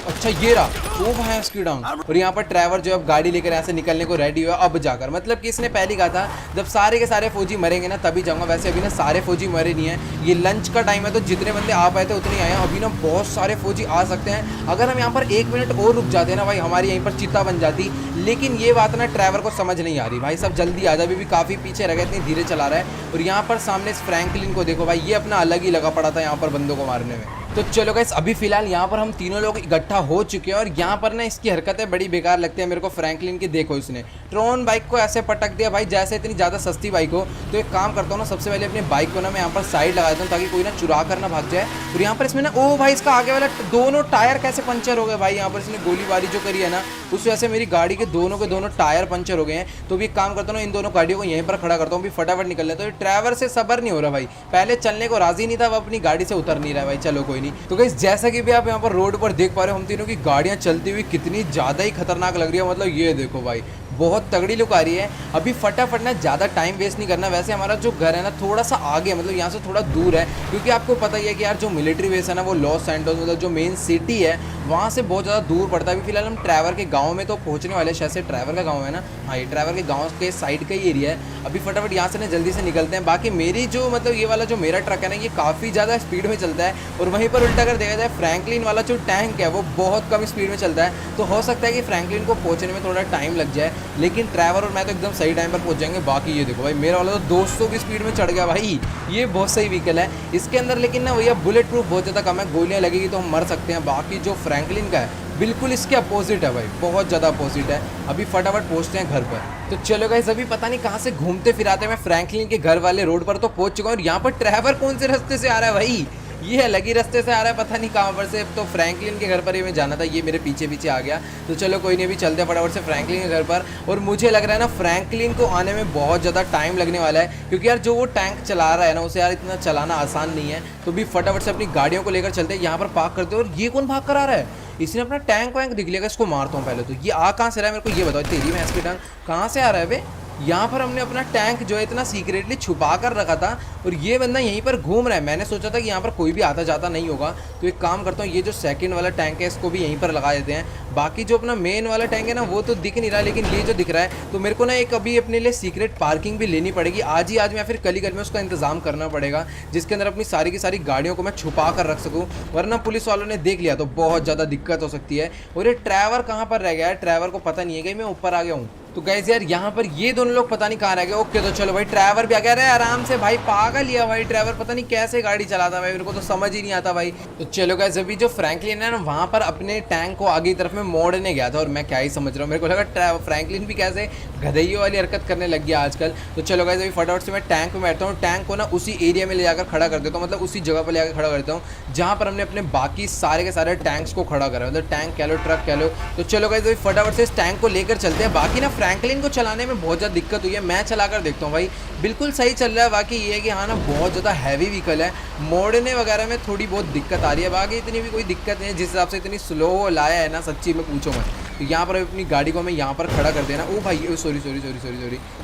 अच्छा ये रहा, वो भाई इसकी डांग। और यहाँ पर ट्रैवर जो अब गाड़ी लेकर यहाँ से निकलने को रेडी हुआ अब जाकर, मतलब कि इसने पहले कहा था जब सारे के सारे फौजी मरेंगे ना तभी जाऊंगा। वैसे अभी ना सारे फौजी मरे नहीं है, ये लंच का टाइम है, तो जितने बंदे आ पाए थे उतने आए हैं। अभी ना बहुत सारे फौजी आ सकते हैं, अगर हम यहाँ पर 1 मिनट और रुक जाते हैं ना भाई, हमारी यहीं पर चिता बन जाती। लेकिन ये बात ना ट्रैवर को समझ नहीं आ रही भाई, सब जल्दी आ जा, अभी भी काफ़ी पीछे रह गए, इतनी धीरे चला रहा है। और यहाँ पर सामने फ्रैंकलिन को देखो भाई, ये अपना अलग ही लगा पड़ा था यहाँ पर बंदों को मारने में। तो चलो गाइस, अभी फिलहाल यहाँ पर हम तीनों लोग इकट्ठा हो चुके हैं, और यहाँ पर ना इसकी हरकतें बड़ी बेकार लगती है मेरे को फ्रैंकलिन की। देखो इसने ट्रोन बाइक को ऐसे पटक दिया भाई जैसे इतनी ज़्यादा सस्ती बाइक हो। तो एक काम करता हूँ ना, सबसे पहले अपनी बाइक को ना मैं यहाँ पर साइड लगा देता हूँ, ताकि कोई ना चुरा कर ना भाग जाए। और यहाँ पर इसमें ना, ओ भाई इसका आगे वाला दोनों टायर कैसे पंचर हो गए भाई, यहाँ पर इसने गोलीबारी जो करी है ना, उस वजह से मेरी गाड़ी के दोनों टायर पंचर हो गए हैं। तो भी एक काम करता हूँ ना, इन दोनों गाड़ियों को यहीं पर खड़ा करता हूँ, भी फटाफट निकल लेता हूँ। ड्राइवर से सबर नहीं हो रहा भाई, पहले चलने को राजी नहीं था, वो अपनी गाड़ी से उतर नहीं रहा भाई। चलो कोई नहीं। तो गाइस जैसा कि भी आप यहाँ पर रोड पर देख पा रहे हो, हम तीनों की गाड़ियाँ चलती हुई कितनी ज़्यादा ही खतरनाक लग रही है। मतलब ये देखो भाई, बहुत तगड़ी लुक आ रही है। अभी फटाफट ना ज़्यादा टाइम वेस्ट नहीं करना। वैसे हमारा जो घर है ना थोड़ा सा आगे, मतलब यहाँ से थोड़ा दूर है, क्योंकि आपको पता ही है कि यार जो मिलिट्री बेस है ना वो लॉस सैंटोस, मतलब जो मेन सिटी है वहाँ से बहुत ज़्यादा दूर पड़ता है। अभी फिलहाल हम ट्रैवर के गाँव में तो पहुँचने वाले, शायद से ट्रैवर का गाँव है ना, हाँ ये ट्रैवर के गाँव के साइड का ही एरिया है। अभी फटाफट यहाँ से ना जल्दी से निकलते हैं। बाकी मेरी जो मतलब ये वाला जो मेरा ट्रक है ना, ये काफ़ी ज़्यादा स्पीड में चलता है, और वहीं पर उल्टा कर देखा जाए फ्रैंकलिन वाला जो टैंक है वो बहुत कम स्पीड में चलता है। तो हो सकता है कि फ्रैंकलिन को पहुँचने में थोड़ा टाइम लग जाए, लेकिन ट्रैवर और मैं तो एकदम सही टाइम पर पहुंच जाएंगे। बाकी ये देखो भाई, मेरा वाला तो 200 की स्पीड में चढ़ गया भाई, ये बहुत सही व्हीकल है इसके अंदर। लेकिन ना भैया बुलेट प्रूफ बहुत ज़्यादा कम है, गोलियां लगेगी तो हम मर सकते हैं। बाकी जो फ्रैंकलिन का है बिल्कुल इसके अपोजिट है भाई, बहुत ज़्यादा अपोजिट है। अभी फटाफट पहुंचते हैं घर पर। तो चलो गाइस, अभी पता नहीं कहाँ से घूमते फिराते मैं फ्रैंकलिन के घर वाले रोड पर तो पहुंच चुका हूँ। और यहाँ पर ट्रैवर कौन से रास्ते से आ रहा है भाई, ये अलग ही रास्ते से आ रहा है, पता नहीं कहाँ पर से। तो फ्रैंकलिन के घर पर ही मैं जाना था, ये मेरे पीछे पीछे आ गया। तो चलो कोई नहीं, अभी चलते फटाफट से फ्रैंकलिन के घर पर। और मुझे लग रहा है ना फ्रैंकलिन को आने में बहुत ज़्यादा टाइम लगने वाला है, क्योंकि यार जो वो टैंक चला रहा है ना, उसे यार इतना चलाना आसान नहीं है। तो भी फटाफट से अपनी गाड़ियों को लेकर चलते हैं, यहाँ पर पार्क करते हैं। और ये कौन भाग कर आ रहा है, इसने अपना टैंक वैंक दिख लिया, इसको मारता हूँ पहले। तो ये आ कहाँ से रहा है मेरे को ये बताओ, तेरी भैंस की टैंक कहाँ से आ रहा है बे। यहाँ पर हमने अपना टैंक जो है इतना सीक्रेटली छुपा कर रखा था, और ये बंदा यहीं पर घूम रहा है। मैंने सोचा था कि यहाँ पर कोई भी आता जाता नहीं होगा, तो एक काम करता हूँ, ये जो सेकंड वाला टैंक है इसको भी यहीं पर लगा देते हैं। बाकी जो अपना मेन वाला टैंक है ना वो तो दिख नहीं रहा, लेकिन ये जो दिख रहा है, तो मेरे को ना एक अभी अपने लिए सीक्रेट पार्किंग भी लेनी पड़ेगी आज ही, आज या फिर कल ही कल में उसका इंतजाम करना पड़ेगा, जिसके अंदर अपनी सारी की सारी गाड़ियों को मैं छुपा कर रख सकूँ, वरना पुलिस वालों ने देख लिया तो बहुत ज़्यादा दिक्कत हो सकती है। और ये ट्रैवर कहाँ पर रह गया है, ट्रैवर को पता नहीं है कि मैं ऊपर आ गया हूँ। तो गाइस यार यहाँ पर ये दोनों लोग पता नहीं कहाँ रह गए। ओके तो चलो भाई, ट्रैवर भी आ गया। अरे आराम से भाई, पागल लिया भाई ट्रैवर, पता नहीं कैसे गाड़ी चलाता भाई, मेरे को तो समझ ही नहीं आता भाई। तो चलो गाइस, अभी जो फ्रैंकलिन है ना, वहाँ पर अपने टैंक को आगे की तरफ में मोड़ने गया था और मैं क्या ही समझ रहा हूँ, मेरे को लगा फ्रैंकलिन भी कैसे गधइयों वाली हरकत करने लग गया आजकल। तो चलो गाइस, अभी फटाफट से मैं टैंक में बैठता हूँ, टैंक को ना उसी एरिया में ले जाकर खड़ा कर देता हूँ, मतलब उसी जगह पर ले जाकर खड़ा कर देता हूँ जहाँ पर हमने अपने बाकी सारे के सारे टैंक्स को खड़ा करा, मतलब टैंक कह लो, ट्रक कह लो। तो चलो गाइस, अभी फटाफट से इस टैंक को लेकर चलते हैं। बाकी ना फ्रैंकलिन को चलाने में बहुत ज़्यादा दिक्कत हुई है, मैं चलाकर देखता हूँ भाई, बिल्कुल सही चल रहा है। बाकी ये है कि हाँ ना, बहुत ज़्यादा हैवी व्हीकल है, मोड़ने वगैरह में थोड़ी बहुत दिक्कत आ रही है, बाकी इतनी भी कोई दिक्कत नहीं है। जिस हिसाब से इतनी स्लो लाया है ना, सच्ची में पूछो मत। तो यहाँ पर अपनी गाड़ी को मैं यहाँ पर खड़ा कर देना। ओ भाई, सॉरी।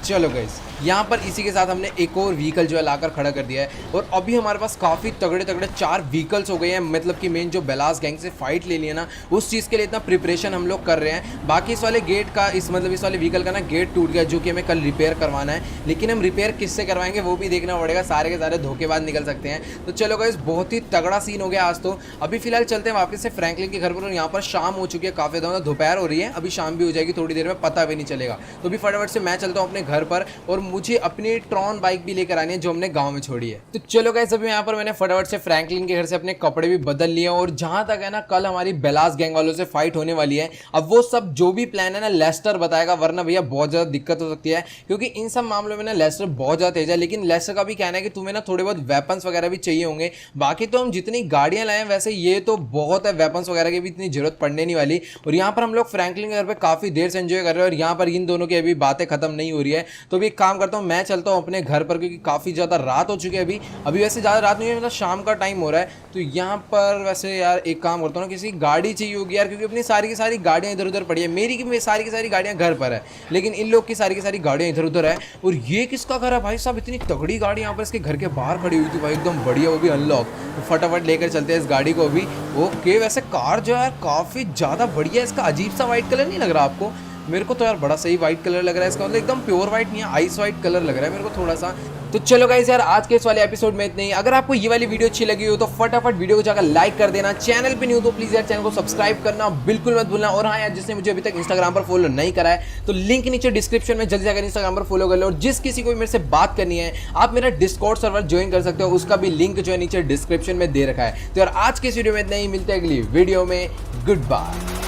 चलो गाइस, यहाँ पर इसी के साथ हमने एक और व्हीकल जो है लाकर खड़ा कर दिया है और अभी हमारे पास काफ़ी तगड़े 4 व्हीकल्स हो गए हैं, मतलब कि मेन जो बेलास गैंग से फाइट ले लिया ना, उस चीज़ के लिए इतना प्रिपरेशन हम लोग कर रहे हैं। बाकी इस वाले गेट का, इस वाले व्हीकल का ना गेट टूट गया, जो कि हमें कल रिपेयर करवाना है, लेकिन हम रिपेयर किससे करवाएंगे वो भी देखना पड़ेगा, सारे के सारे धोखेबाज निकल सकते हैं। तो चलो गाइस, बहुत ही तगड़ा सीन हो गया आज। तो अभी फिलहाल चलते हैं वापस से फ्रैंकलिन के घर पर और यहाँ पर शाम हो चुकी है, काफ़ी ज़्यादा दोपहर हो रही है, अभी शाम भी हो जाएगी थोड़ी देर में, पता भी नहीं चलेगा। तो अभी फटाफट से मैं चलता हूँ अपने घर पर और मुझे अपनी ट्रॉन बाइक भी लेकर आनी है जो हमने गांव में छोड़ी है। तो चलो गाइस, अभी यहाँ पर मैंने फटाफट से फ्रैंकलिन के घर से अपने कपड़े भी बदल लिए और जहां तक है ना, कल हमारी बेलास गैंग वालों से फाइट होने वाली है। अब वो सब जो भी प्लान है ना, लेस्टर बताएगा, वरना भैया बहुत ज़्यादा दिक्कत हो सकती है, क्योंकि इन सब मामलों में ना लेस्टर बहुत ज़्यादा तेज है। लेकिन लेस्टर का भी कहना है कि तुम्हें ना थोड़े बहुत वेपन्स वगैरह भी चाहिए होंगे। बाकी तो हम जितनी गाड़ियाँ लाए हैं, वैसे ये तो बहुत है, वेपन्स वगैरह की भी इतनी जरूरत पड़ने नहीं वाली। और यहाँ पर हम लोग फ्रैंकलिन के घर पर काफ़ी देर से एंजॉय कर रहे हैं और यहाँ पर इन दोनों की अभी बातें खत्म नहीं हो रही है। तो अभी एक काम करता हूँ, मैं चलता हूँ अपने घर पर, क्योंकि काफ़ी ज़्यादा रात हो चुकी है। अभी वैसे ज़्यादा रात नहीं है, मतलब शाम का टाइम हो रहा है। तो यहाँ पर वैसे यार एक काम करता हूँ ना, किसी गाड़ी चाहिए होगी यार, क्योंकि अपनी सारी की सारी गाड़ियाँ इधर उधर पड़ी है। मेरी की सारी की सारी गाड़ियाँ घर पर है, लेकिन इन लोग की सारी गाड़ियाँ इधर उधर है। और ये किसका घर है भाई साहब, इतनी तगड़ी गाड़ी यहाँ पर इसके घर के बाहर खड़ी हुई थी भाई, एकदम बढ़िया, वो भी अनलॉक। तो फटाफट लेकर चलते हैं इस गाड़ी को अभी। ओके, वैसे कार जो है काफ़ी ज़्यादा बढ़िया है, इसका अजीब सा वाइट कलर नहीं लग रहा आपको? मेरे को तो यार बड़ा सही वाइट कलर लग रहा है इसका, मतलब एकदम प्योर वाइट नहीं है, आइस वाइट कलर लग रहा है मेरे को थोड़ा सा। तो चलो गाइस यार, आज के इस वाले एपिसोड में इतना ही। अगर आपको ये वाली वीडियो अच्छी लगी हो तो फटाफट वीडियो को जाकर लाइक कर देना, चैनल पे न्यू तो प्लीज यार चैनल को सब्सक्राइब करना बिल्कुल मत भूलना। और हाँ यार, जिसने मुझे अभी तक इंस्टाग्राम पर फॉलो नहीं करा है तो लिंक नीचे डिस्क्रिप्शन में जल्दी जाकर इंस्टाग्राम पर फॉलो कर लो। और जिस किसी को भी मेरे से बात करनी है, आप मेरा डिस्कॉर्ड सर्वर ज्वाइन कर सकते हो, उसका भी लिंक जो है नीचे डिस्क्रिप्शन में दे रखा है। तो यार आज के इस वीडियो में इतना ही, मिलते हैं अगली वीडियो में, गुड बाय।